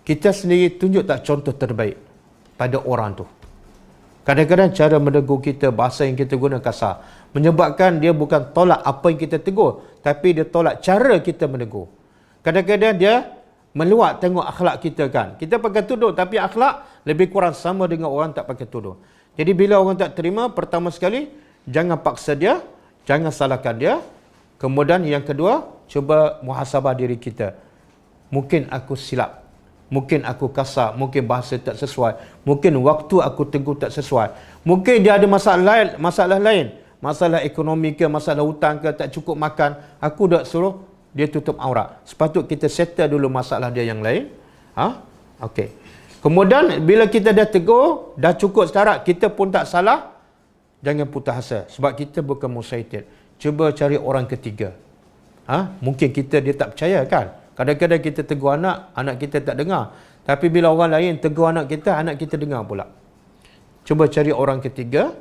Kita sendiri tunjuk tak contoh terbaik pada orang tu. Kadang-kadang cara menegur kita, bahasa yang kita guna kasar, menyebabkan dia bukan tolak apa yang kita tegur, tapi dia tolak cara kita menegur. Kadang-kadang dia meluat tengok akhlak kita kan. Kita pakai tudung tapi akhlak lebih kurang sama dengan orang tak pakai tudung. Jadi bila orang tak terima, pertama sekali, jangan paksa dia, jangan salahkan dia. Kemudian yang kedua, cuba muhasabah diri kita. Mungkin aku silap. Mungkin aku kasar, mungkin bahasa tak sesuai, mungkin waktu aku tegur tak sesuai, mungkin dia ada masalah lain, masalah ekonomi ke, masalah hutang ke, tak cukup makan, aku dah suruh dia tutup aurat. Sepatut kita settle dulu masalah dia yang lain. Okey. Kemudian bila kita dah tegur, dah cukup syarat, kita pun tak salah, jangan putus asa sebab kita bukan musaitir. Cuba cari orang ketiga. Mungkin dia tak percaya kan. Kadang-kadang kita tegur anak kita tak dengar. Tapi bila orang lain tegur anak kita dengar pula. Cuba cari orang ketiga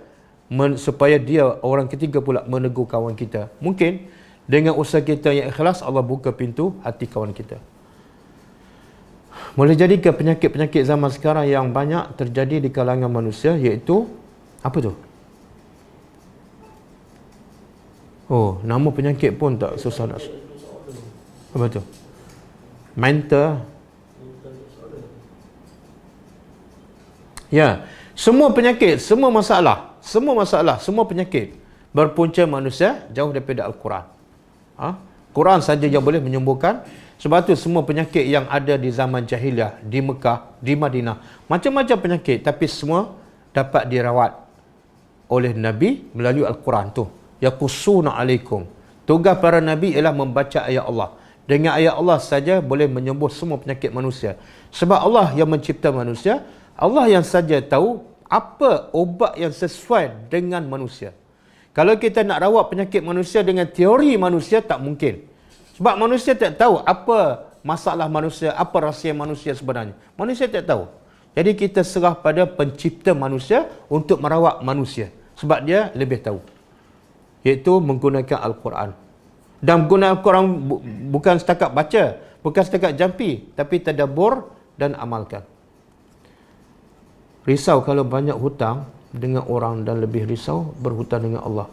supaya orang ketiga pula menegur kawan kita. Mungkin dengan usaha kita yang ikhlas, Allah buka pintu hati kawan kita. Boleh jadi ke penyakit-penyakit zaman sekarang yang banyak terjadi di kalangan manusia, iaitu apa tu? Nama penyakit pun tak susah nak. Apa tu? Mental. Ya, semua penyakit, semua masalah, semua penyakit berpunca manusia jauh daripada Al-Quran. Quran saja yang boleh menyembuhkan. Sebab tu semua penyakit yang ada di zaman jahiliah, di Mekah, di Madinah, macam-macam penyakit, tapi semua dapat dirawat oleh Nabi melalui Al-Quran tu. Yaqussuna alaikum. Tugas para Nabi ialah membaca ayat Allah. Dengan ayat Allah saja boleh menyembuh semua penyakit manusia. Sebab Allah yang mencipta manusia, Allah yang saja tahu apa ubat yang sesuai dengan manusia. Kalau kita nak rawat penyakit manusia dengan teori manusia, tak mungkin. Sebab manusia tak tahu apa masalah manusia, apa rahsia manusia sebenarnya. Manusia tak tahu. Jadi kita serah pada pencipta manusia untuk merawat manusia. Sebab dia lebih tahu. Iaitu menggunakan Al-Quran. Dan guna Al-Quran bukan setakat baca, bukan setakat jampi, tapi tadabbur dan amalkan. Risau kalau banyak hutang dengan orang dan lebih risau berhutang dengan Allah.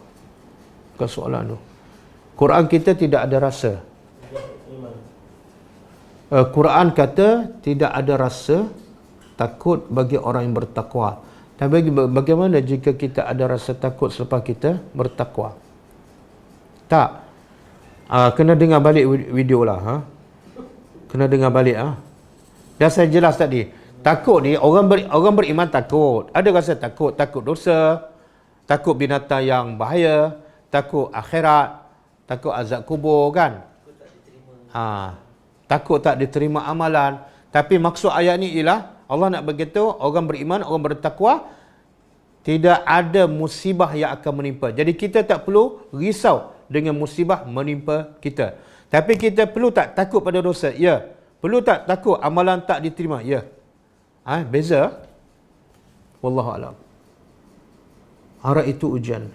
Bukan soalan tu. Quran kita tidak ada rasa. Quran kata tidak ada rasa takut bagi orang yang bertakwa. Tapi bagaimana jika kita ada rasa takut selepas kita bertakwa? Tak. Kena dengar balik video lah. Kena dengar balik. Dah saya jelas tadi. Takut ni, orang beriman takut. Ada rasa takut. Takut dosa. Takut binatang yang bahaya. Takut akhirat. Takut azab kubur kan. Takut tak diterima amalan. Tapi maksud ayat ni ialah Allah nak beritahu orang beriman, orang bertakwa, tidak ada musibah yang akan menimpa. Jadi kita tak perlu risau dengan musibah menimpa kita. Tapi kita perlu tak takut pada dosa? Ya. Perlu tak takut amalan tak diterima? Ya. Beza. Wallahu a'lam. Arah itu ujian.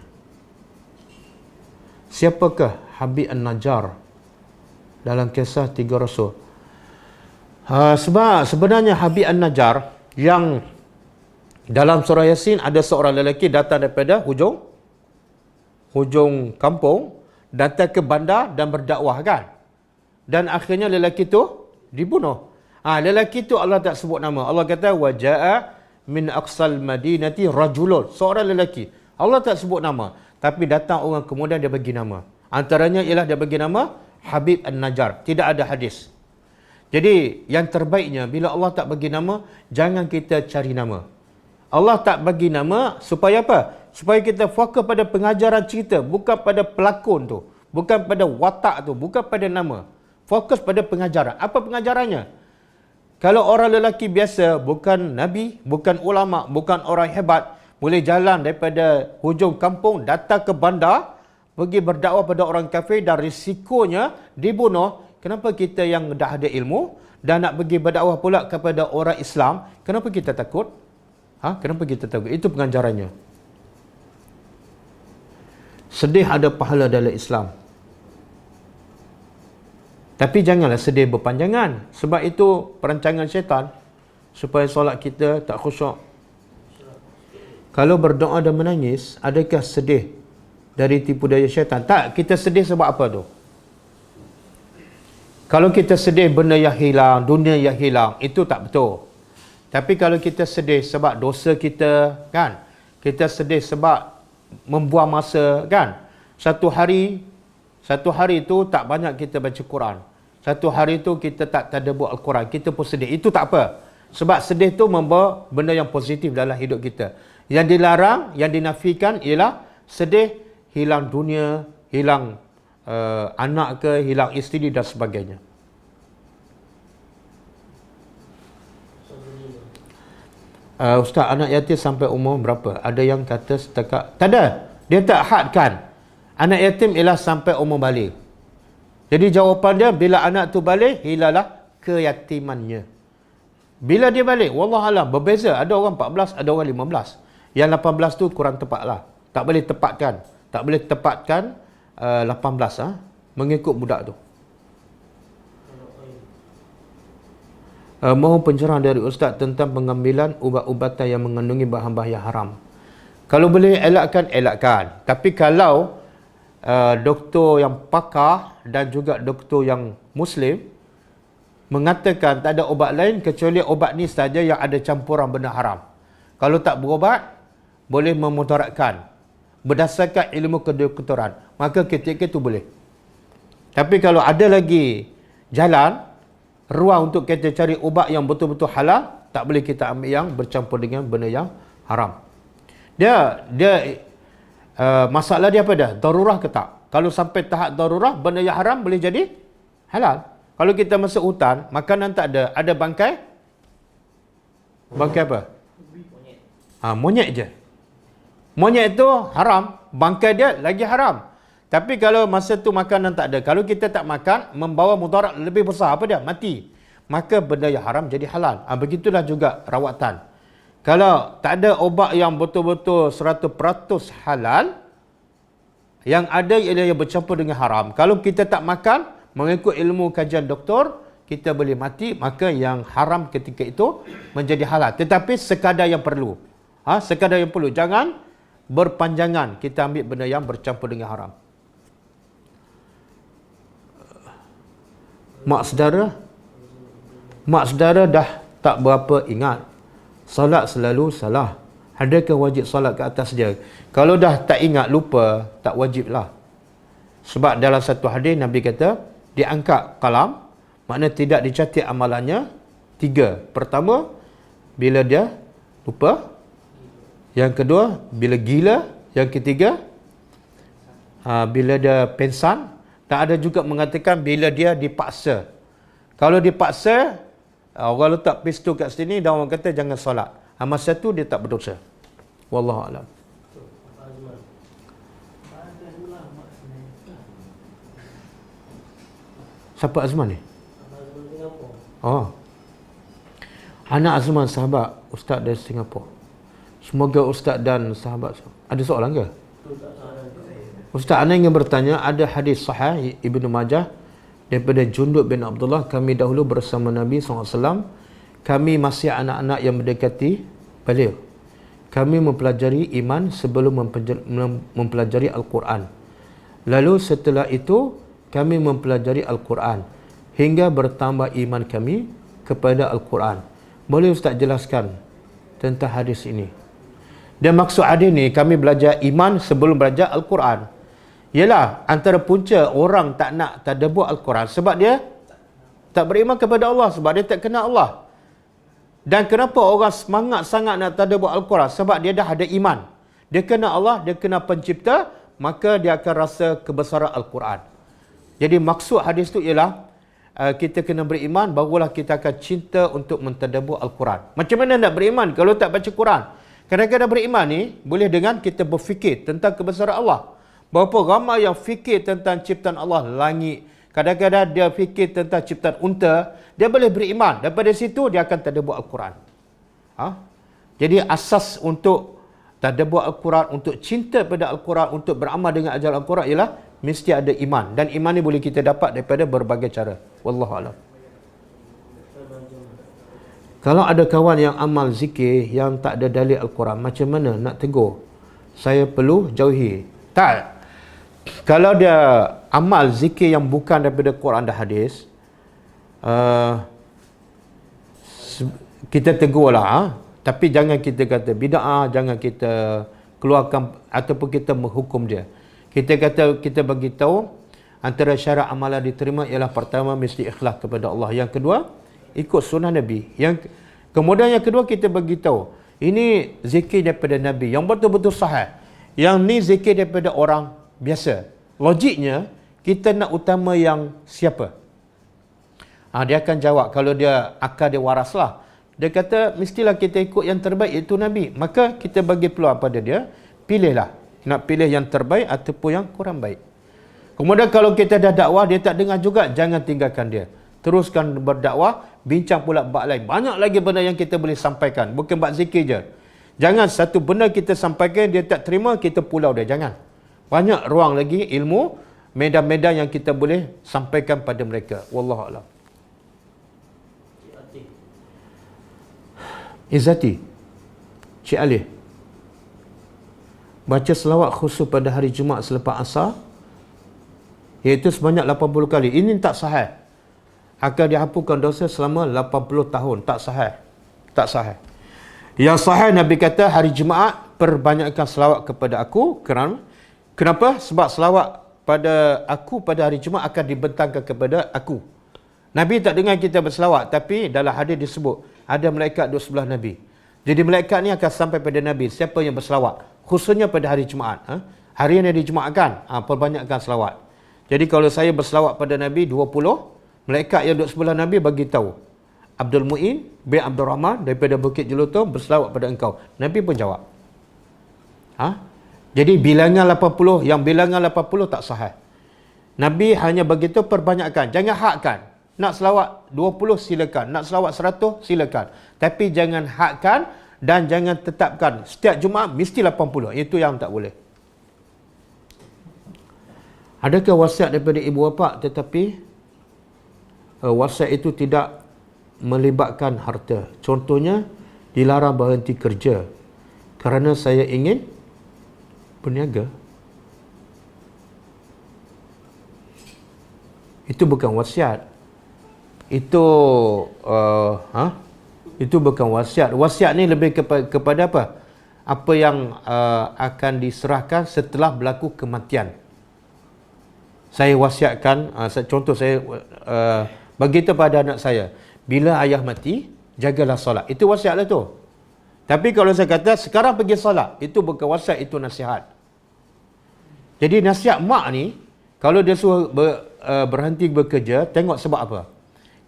Siapakah Habib An-Najjar dalam kisah tiga rasul? Sebab sebenarnya Habib An-Najjar yang dalam surah Yasin ada seorang lelaki datang daripada hujung kampung, datang ke bandar dan berdakwah kan. Dan akhirnya lelaki tu dibunuh. Lelaki tu Allah tak sebut nama. Allah kata waja'a min aqsal madinati rajulun, seorang lelaki. Allah tak sebut nama, tapi datang orang kemudian dia bagi nama. Antaranya ialah dia bagi nama Habib An-Najjar. Tidak ada hadis. Jadi yang terbaiknya bila Allah tak bagi nama, jangan kita cari nama. Allah tak bagi nama supaya apa? Supaya kita fokus pada pengajaran cerita, bukan pada pelakon tu, bukan pada watak tu, bukan pada nama. Fokus pada pengajaran. Apa pengajarannya? Kalau orang lelaki biasa, bukan nabi, bukan ulama, bukan orang hebat, boleh jalan daripada hujung kampung datang ke bandar, pergi berdakwah pada orang kafir dan risikonya dibunuh. Kenapa kita yang dah ada ilmu dan nak pergi berdakwah pula kepada orang Islam, kenapa kita takut? Kenapa kita takut? Itu pengajarannya. Sedih ada pahala dalam Islam. Tapi janganlah sedih berpanjangan. Sebab itu perancangan syaitan supaya solat kita tak khusyuk. Kalau berdoa dan menangis, adakah sedih dari tipu daya syaitan? Tak, kita sedih sebab apa tu? Kalau kita sedih benda yang hilang, dunia yang hilang, itu tak betul. Tapi kalau kita sedih sebab dosa kita, kan? Kita sedih sebab membuang masa, kan? Satu hari itu tak banyak kita baca Quran. Satu hari itu kita tak tadabbur Al-Quran. Kita pun sedih. Itu tak apa. Sebab sedih tu membawa benda yang positif dalam hidup kita. Yang dilarang, yang dinafikan ialah sedih, hilang dunia, hilang anak ke, hilang isteri dan sebagainya. Ustaz, anak yatim sampai umur berapa? Ada yang kata setakat. Tak ada. Dia tak hadkan. Anak yatim ialah sampai umur balik. Jadi jawapan dia, bila anak tu balik, hilanglah keyatimannya. Bila dia balik, wallahualam, berbeza. Ada orang 14, ada orang 15. Yang 18 tu kurang tepat lah. Tak boleh tepatkan. Tak boleh tepatkan 18 mengikut budak tu. Mohon pencerahan dari Ustaz tentang pengambilan ubat-ubatan yang mengandungi bahan-bahan yang haram. Kalau boleh elakkan, elakkan. Tapi kalau doktor yang pakar dan juga doktor yang Muslim mengatakan tak ada ubat lain kecuali ubat ni saja yang ada campuran benda haram. Kalau tak berubat, boleh memudaratkan. Berdasarkan ilmu kedokteran, maka ketika itu boleh. Tapi kalau ada lagi jalan, ruang untuk kita cari ubat yang betul-betul halal, tak boleh kita ambil yang bercampur dengan benda yang haram. Masalah dia apa dah? Darurah ke tak? Kalau sampai tahap darurah, benda yang haram boleh jadi halal. Kalau kita masuk hutan, makanan tak ada, ada bangkai. Bangkai apa? Monyet je. Monyet itu haram, bangkai dia lagi haram. Tapi kalau masa tu makanan tak ada, kalau kita tak makan, membawa mudarat lebih besar, apa dia? Mati. Maka benda yang haram jadi halal. Begitulah juga rawatan. Kalau tak ada obat yang betul-betul 100% halal, yang ada ialah yang bercampur dengan haram. Kalau kita tak makan, mengikut ilmu kajian doktor, kita boleh mati, maka yang haram ketika itu menjadi halal. Tetapi sekadar yang perlu. Sekadar yang perlu. Jangan berpanjangan kita ambil benda yang bercampur dengan haram. Mak saudara dah tak berapa ingat. Salat selalu salah. Adakah wajib salat ke atas dia? Kalau dah tak ingat, lupa, tak wajib lah. Sebab dalam satu hadis Nabi kata, diangkat kalam, makna tidak dicatat amalannya. 3. Pertama, bila dia lupa. Yang kedua, bila gila. Yang ketiga, bila dia pensan. Tak ada juga mengatakan bila dia dipaksa. Kalau dipaksa, orang letak pistol kat sini dan orang kata jangan solat. Masa tu dia tak berdosa. Wallahualam. Siapa Azman ni? Anak Azman sahabat Ustaz dari Singapura. Semoga Ustaz dan sahabat ada soalan ke? Ustaz, ana ingin bertanya, ada hadis sahih Ibnu Majah daripada Jundub bin Abdullah, kami dahulu bersama Nabi SAW, kami masih anak-anak yang mendekati balik. Kami mempelajari iman sebelum mempelajari Al-Quran. Lalu setelah itu, kami mempelajari Al-Quran hingga bertambah iman kami kepada Al-Quran. Boleh Ustaz jelaskan tentang hadis ini? Dan maksud hadis ni, kami belajar iman sebelum belajar Al-Quran. Ialah antara punca orang tak nak tadabbur Al-Quran sebab dia tak beriman kepada Allah, sebab dia tak kenal Allah. Dan kenapa orang semangat sangat nak tadabbur Al-Quran? Sebab dia dah ada iman. Dia kenal Allah, dia kenal pencipta, maka dia akan rasa kebesaran Al-Quran. Jadi maksud hadis tu ialah kita kena beriman, barulah kita akan cinta untuk mentadabbur Al-Quran. Macam mana nak beriman kalau tak baca Quran? Kadang-kadang beriman ni boleh dengan kita berfikir tentang kebesaran Allah. Berapa ramai yang fikir tentang ciptaan Allah, langit. Kadang-kadang dia fikir tentang ciptaan unta. Dia boleh beriman. Daripada situ dia akan tadabbur Al-Quran. Jadi asas untuk tadabbur Al-Quran, untuk cinta pada Al-Quran, untuk beramal dengan ajaran Al-Quran ialah mesti ada iman. Dan iman ni boleh kita dapat daripada berbagai cara. Wallahualam. Kalau ada kawan yang amal zikir yang tak ada dalil Al-Quran, macam mana nak tegur? Saya perlu jauhi. Tak. Kalau dia amal zikir yang bukan daripada Quran dan hadis, kita tegurlah. Tapi jangan kita kata bid'ah, jangan kita keluarkan ataupun kita menghukum dia. Kita kata, kita bagi tahu antara syarat amalan diterima ialah pertama mesti ikhlas kepada Allah. Yang kedua, ikut sunnah Nabi. Kemudian yang kedua, kita bagi tahu ini zikir daripada Nabi yang betul-betul sahih. Yang ni zikir daripada orang biasa. Logiknya, kita nak utama yang siapa? Dia akan jawab, kalau dia akal dia waras lah. Dia kata, mestilah kita ikut yang terbaik, iaitu Nabi. Maka kita bagi peluang pada dia, pilihlah. Nak pilih yang terbaik ataupun yang kurang baik. Kemudian kalau kita dah dakwah, dia tak dengar juga, jangan tinggalkan dia. Teruskan berdakwah, bincang pula bab lain. Banyak lagi benda yang kita boleh sampaikan. Bukan bab zikir je. Jangan satu benda kita sampaikan, dia tak terima, kita pulau dia. Jangan. Banyak ruang lagi ilmu, medan-medan yang kita boleh sampaikan pada mereka. Wallahualam. Izzati, Cik Alih, baca selawat khusus pada hari Jumaat selepas asar, iaitu sebanyak 80 kali. Ini tak sahih. Akan dihapuskan dosa selama 80 tahun. Tak sahih. Tak sahih. Yang sahih, Nabi kata hari Jumaat perbanyakkan selawat kepada aku. Kenapa? Sebab selawat pada aku pada hari Jumaat akan dibentangkan kepada aku. Nabi tak dengar kita berselawat, tapi dalam hadis disebut ada malaikat duduk sebelah Nabi. Jadi malaikat ni akan sampai pada Nabi, siapa yang berselawat, khususnya pada hari Jumaat. Hari yang dijumaatkan, perbanyakkan selawat. Jadi kalau saya berselawat pada Nabi 20, malaikat yang duduk sebelah Nabi bagi tahu, Abdul Mu'in bin Abdul Rahman daripada Bukit Jelutong berselawat pada engkau. Nabi pun jawab. Jadi bilangan 80, yang bilangan 80 tak sahih. Nabi hanya begitu perbanyakkan, jangan hadkan. Nak selawat 20 silakan, nak selawat 100 silakan. Tapi jangan hadkan dan jangan tetapkan setiap Jumaat mesti 80. Itu yang tak boleh. Adakah wasiat daripada ibu bapa tetapi wasiat itu tidak melibatkan harta? Contohnya, dilarang berhenti kerja kerana saya ingin berniaga. Itu bukan wasiat. Itu itu bukan wasiat. Wasiat ni lebih kepada apa? Apa yang akan diserahkan setelah berlaku kematian. Saya wasiatkan, contoh saya bagi tahu pada anak saya, bila ayah mati, jagalah solat. Itu wasiatlah tu. Tapi kalau saya kata sekarang pergi solat, itu bukan wasiat, itu nasihat. Jadi nasihat mak ni, kalau dia suruh berhenti bekerja, tengok sebab apa.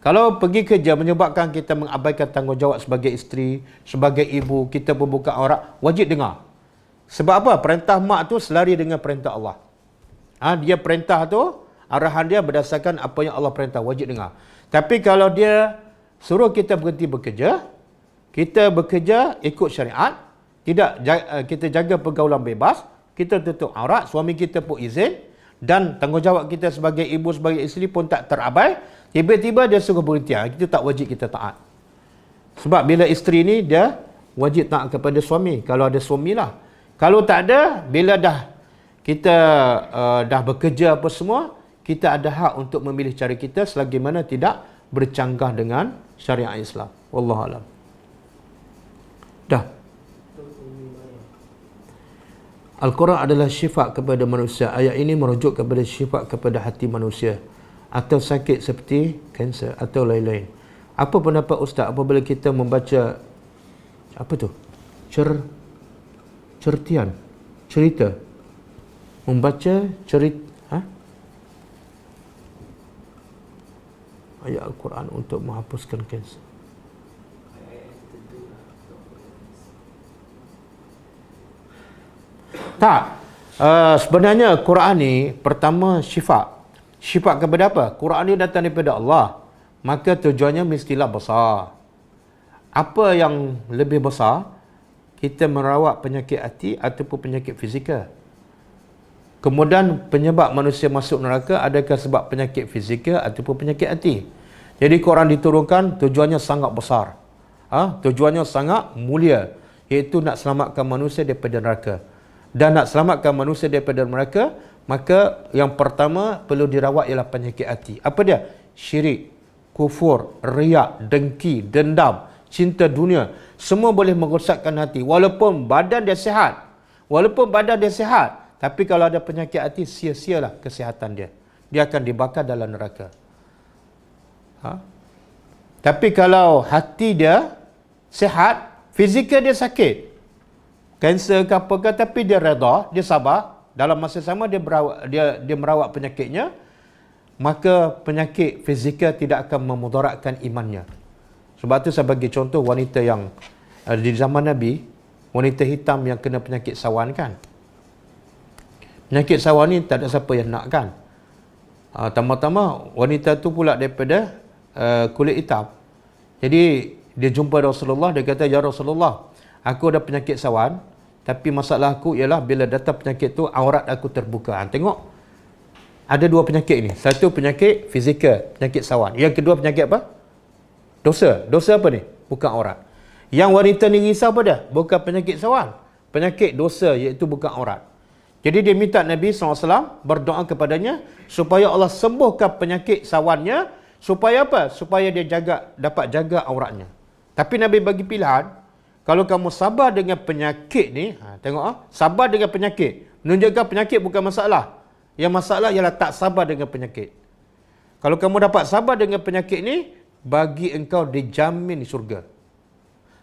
Kalau pergi kerja menyebabkan kita mengabaikan tanggungjawab sebagai isteri, sebagai ibu, kita berbuka aurat, wajib dengar. Sebab apa? Perintah mak tu selari dengan perintah Allah. Dia perintah tu, arahan dia berdasarkan apa yang Allah perintah, wajib dengar. Tapi kalau dia suruh kita berhenti bekerja, kita bekerja ikut syariat, kita jaga pergaulan bebas, kita tutup aurat, suami kita pun izin, dan tanggungjawab kita sebagai ibu, sebagai isteri pun tak terabai, tiba-tiba dia suruh berhenti, kita tak wajib kita taat. Sebab bila isteri ni dia wajib taat kepada suami, kalau ada suami lah. Kalau tak ada, bila dah kita dah bekerja apa semua, kita ada hak untuk memilih cara kita selagi mana tidak bercanggah dengan syariat Islam. Wallahualam. Dah. Al-Quran adalah syifa kepada manusia. Ayat ini merujuk kepada syifa kepada hati manusia atau sakit seperti kanser atau lain-lain. Apa pendapat Ustaz apabila kita membaca apa tu? Cerita. Membaca cerita ayat Al-Quran untuk menghapuskan kanser. Tak. Sebenarnya Quran ni pertama syifa. Syifa kepada apa? Quran ni datang daripada Allah. Maka tujuannya mestilah besar. Apa yang lebih besar? Kita merawat penyakit hati ataupun penyakit fizikal. Kemudian penyebab manusia masuk neraka adakah sebab penyakit fizikal ataupun penyakit hati. Jadi Quran diturunkan tujuannya sangat besar. Tujuannya sangat mulia, iaitu nak selamatkan manusia daripada neraka. Dan nak selamatkan manusia daripada neraka, maka yang pertama perlu dirawat ialah penyakit hati. Apa dia? Syirik, kufur, riak, dengki, dendam, cinta dunia. Semua boleh merosakkan hati. Walaupun badan dia sihat. Tapi kalau ada penyakit hati, sia-sialah kesihatan dia. Dia akan dibakar dalam neraka. Tapi kalau hati dia sihat, fizikal dia sakit, kanser ke apakah, tapi dia reda, dia sabar, dalam masa sama dia merawat penyakitnya, maka penyakit fizikal tidak akan memudaratkan imannya. Sebab tu saya bagi contoh wanita yang di zaman Nabi, wanita hitam yang kena penyakit sawan kan. Penyakit sawan ni tak ada siapa yang nak kan. Tama-tama wanita tu pula daripada kulit hitam. Jadi dia jumpa Rasulullah, dia kata, "Ya Rasulullah, aku ada penyakit sawan, tapi masalah aku ialah bila datang penyakit tu aurat aku terbuka." Tengok, ada dua penyakit ni. Satu penyakit fizikal, penyakit sawan. Yang kedua penyakit apa? Dosa. Dosa apa ni? Bukan aurat. Yang wanita ni risau apa dia? Bukan penyakit sawan, penyakit dosa, iaitu bukan aurat. Jadi dia minta Nabi SAW berdoa kepadanya supaya Allah sembuhkan penyakit sawannya, supaya apa? Supaya dia dapat jaga auratnya. Tapi Nabi bagi pilihan, kalau kamu sabar dengan penyakit ni, tengok sabar dengan penyakit, menunjukkan penyakit bukan masalah. Yang masalah ialah tak sabar dengan penyakit. Kalau kamu dapat sabar dengan penyakit ni, bagi engkau dijamin di surga.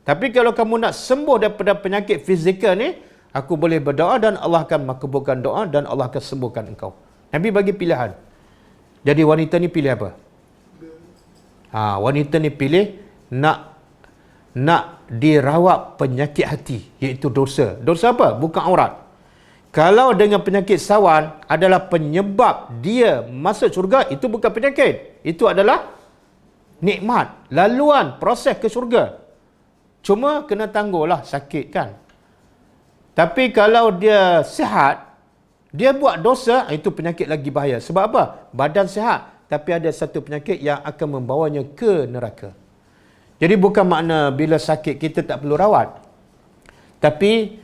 Tapi kalau kamu nak sembuh daripada penyakit fizikal ni, aku boleh berdoa dan Allah akan makbulkan doa dan Allah akan sembuhkan engkau. Nabi bagi pilihan. Jadi wanita ni pilih apa? Wanita ni pilih nak dirawat penyakit hati, iaitu dosa. Dosa apa? Bukan aurat. Kalau dengan penyakit sawan adalah penyebab dia masuk syurga, itu bukan penyakit. Itu adalah nikmat, laluan, proses ke syurga. Cuma kena tangguhlah sakit kan. Tapi kalau dia sihat, dia buat dosa, itu penyakit lagi bahaya. Sebab apa? Badan sihat, tapi ada satu penyakit yang akan membawanya ke neraka. Jadi bukan makna bila sakit kita tak perlu rawat. Tapi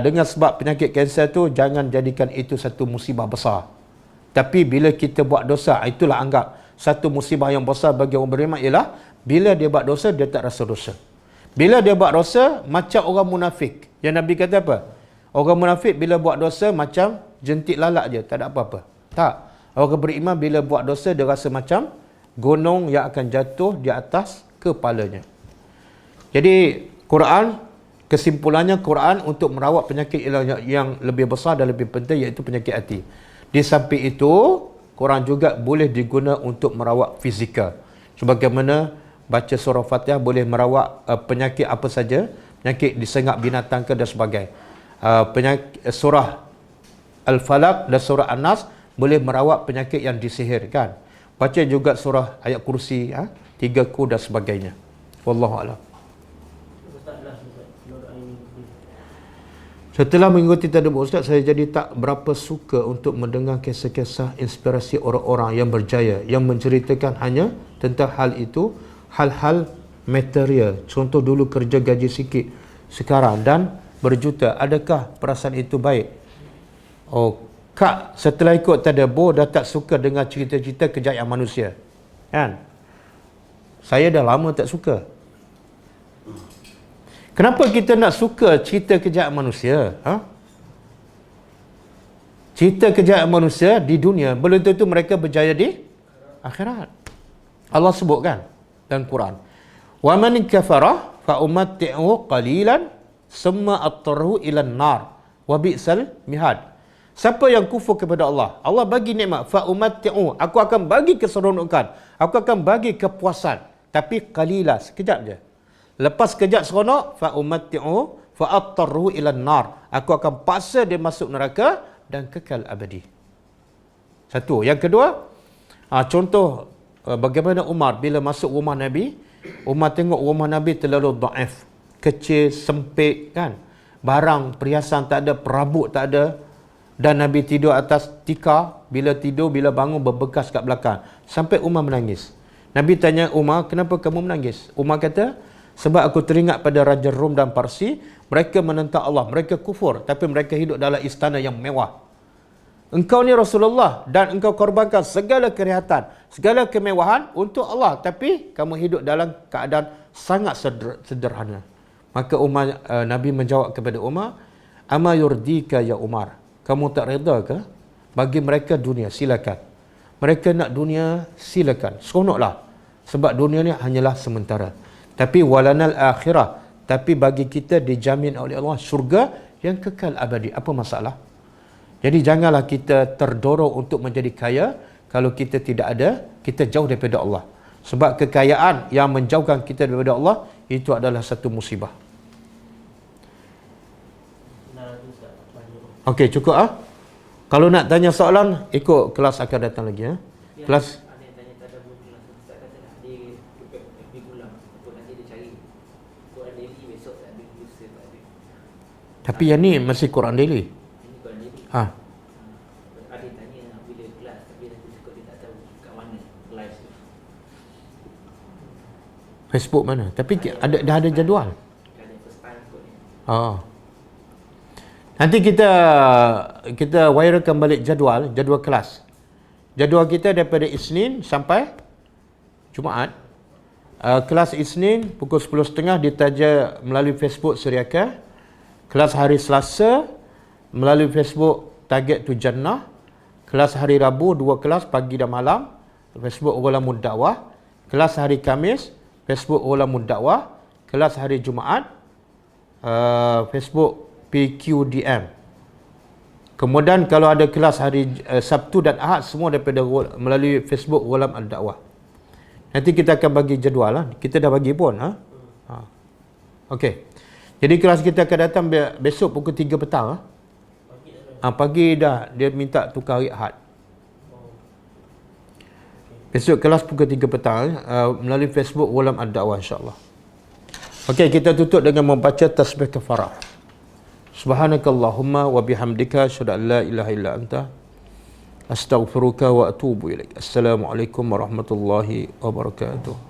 dengan sebab penyakit kanser tu, jangan jadikan itu satu musibah besar. Tapi bila kita buat dosa, itulah anggap satu musibah yang besar bagi orang beriman ialah bila dia buat dosa, dia tak rasa dosa. Bila dia buat dosa, macam orang munafik. Yang Nabi kata apa? Orang munafik bila buat dosa macam jentik lalat je, tak ada apa-apa. Tak. Orang beriman bila buat dosa, dia rasa macam gunung yang akan jatuh di atas kepalanya. Jadi Quran, kesimpulannya Quran untuk merawat penyakit yang lebih besar dan lebih penting, iaitu penyakit hati. Di samping itu, Quran juga boleh diguna untuk merawat fizikal. Sebagaimana baca surah Fatihah boleh merawat penyakit apa saja, penyakit disengat binatang ke dan sebagainya. Surah Al-Falaq dan surah An-Nas boleh merawat penyakit yang disihir kan. Baca juga surah ayat kursi, 3 ku dan sebagainya. Wallahu a'lam. Setelah mengikuti tadabur Ustaz, saya jadi tak berapa suka untuk mendengar kisah-kisah inspirasi orang-orang yang berjaya yang menceritakan hanya tentang hal itu, hal-hal material. Contoh dulu kerja gaji sikit sekarang dan berjuta. Adakah perasaan itu baik? Oh, Kak, setelah ikut tadabur dah tak suka dengar cerita-cerita kejayaan manusia. Kan? Saya dah lama tak suka. Kenapa kita nak suka cerita kejayaan manusia? Cerita kejayaan manusia di dunia, belum tentu mereka berjaya di akhirat. Allah sebutkan dalam Quran. Wa man kafara fa umatti'u qalilan summa attarhu ila an-nar wa bi'sal mihad. Siapa yang kufur kepada Allah, Allah bagi nikmat, fa umatti'u, aku akan bagi keseronokan, aku akan bagi kepuasan, tapi qalila, sekejap je. Lepas kejap seronok, fa umatti'u fa attarhu ila an-nar, aku akan paksa dia masuk neraka dan kekal abadi. Satu. Yang kedua, contoh bagaimana Umar bila masuk rumah Nabi, Umar tengok rumah Nabi terlalu dhaif, kecil, sempit kan. Barang perhiasan tak ada, perabot tak ada, dan Nabi tidur atas tikar, bila tidur, bila bangun berbekas kat belakang. Sampai Umar menangis. Nabi tanya Umar, kenapa kamu menangis? Umar kata, sebab aku teringat pada Raja Rom dan Parsi, mereka menentang Allah, mereka kufur, tapi mereka hidup dalam istana yang mewah. Engkau ni Rasulullah dan engkau korbankan segala kelihatan, segala kemewahan untuk Allah, tapi kamu hidup dalam keadaan sangat sederhana. Maka Nabi menjawab kepada Umar, ama yurdika ya Umar, kamu tak reda ke? Bagi mereka dunia, silakan. Mereka nak dunia, silakan. Seronoklah. Sebab dunia ni hanyalah sementara. Tapi walanal akhirah, tapi bagi kita dijamin oleh Allah syurga yang kekal abadi. Apa masalah? Jadi janganlah kita terdorong untuk menjadi kaya kalau kita tidak ada, kita jauh daripada Allah. Sebab kekayaan yang menjauhkan kita daripada Allah itu adalah satu musibah. Okey, cukup Kalau nak tanya soalan, ikut kelas akan datang lagi Kelas ada yang tanya tadabur kelas Ustaz kata nak dia FB ulang, atau nanti dia cari Quran daily besok tak ada, lusa tak ada. tapi yang ni masih Quran daily. Ini Quran daily. Ha. Ada yang tanya bila kelas, tapi nanti suka dia tak tahu kat mana live tu. Facebook mana? Tapi dah ada jadual. Kat ada first time kot ni. Nanti kita viralkan balik jadual kelas. Jadual kita daripada Isnin sampai Jumaat. Kelas Isnin pukul 10.30 ditaja melalui Facebook Suriaka. Kelas hari Selasa melalui Facebook Target to Jannah. Kelas hari Rabu 2 kelas pagi dan malam, Facebook Ulamud Dakwah. Kelas hari Khamis Facebook Ulamud Dakwah. Kelas hari Jumaat Facebook PQDM. Kemudian kalau ada kelas hari Sabtu dan Ahad, semua daripada melalui Facebook Ulam Al-Dakwah. Nanti kita akan bagi jadual Kita dah bagi pun Okey. Jadi kelas kita akan datang besok pukul 3 petang pagi dah dia minta tukar hari Ahad. Besok kelas pukul 3 petang melalui Facebook Ulam Al-Dakwah, insya-Allah. Okey, kita tutup dengan membaca tasbih kafarah. Subhanakallahumma wa bihamdika asyhadu an la ilaha illa anta astaghfiruka wa atubu ilaik. Assalamualaikum warahmatullahi wabarakatuh.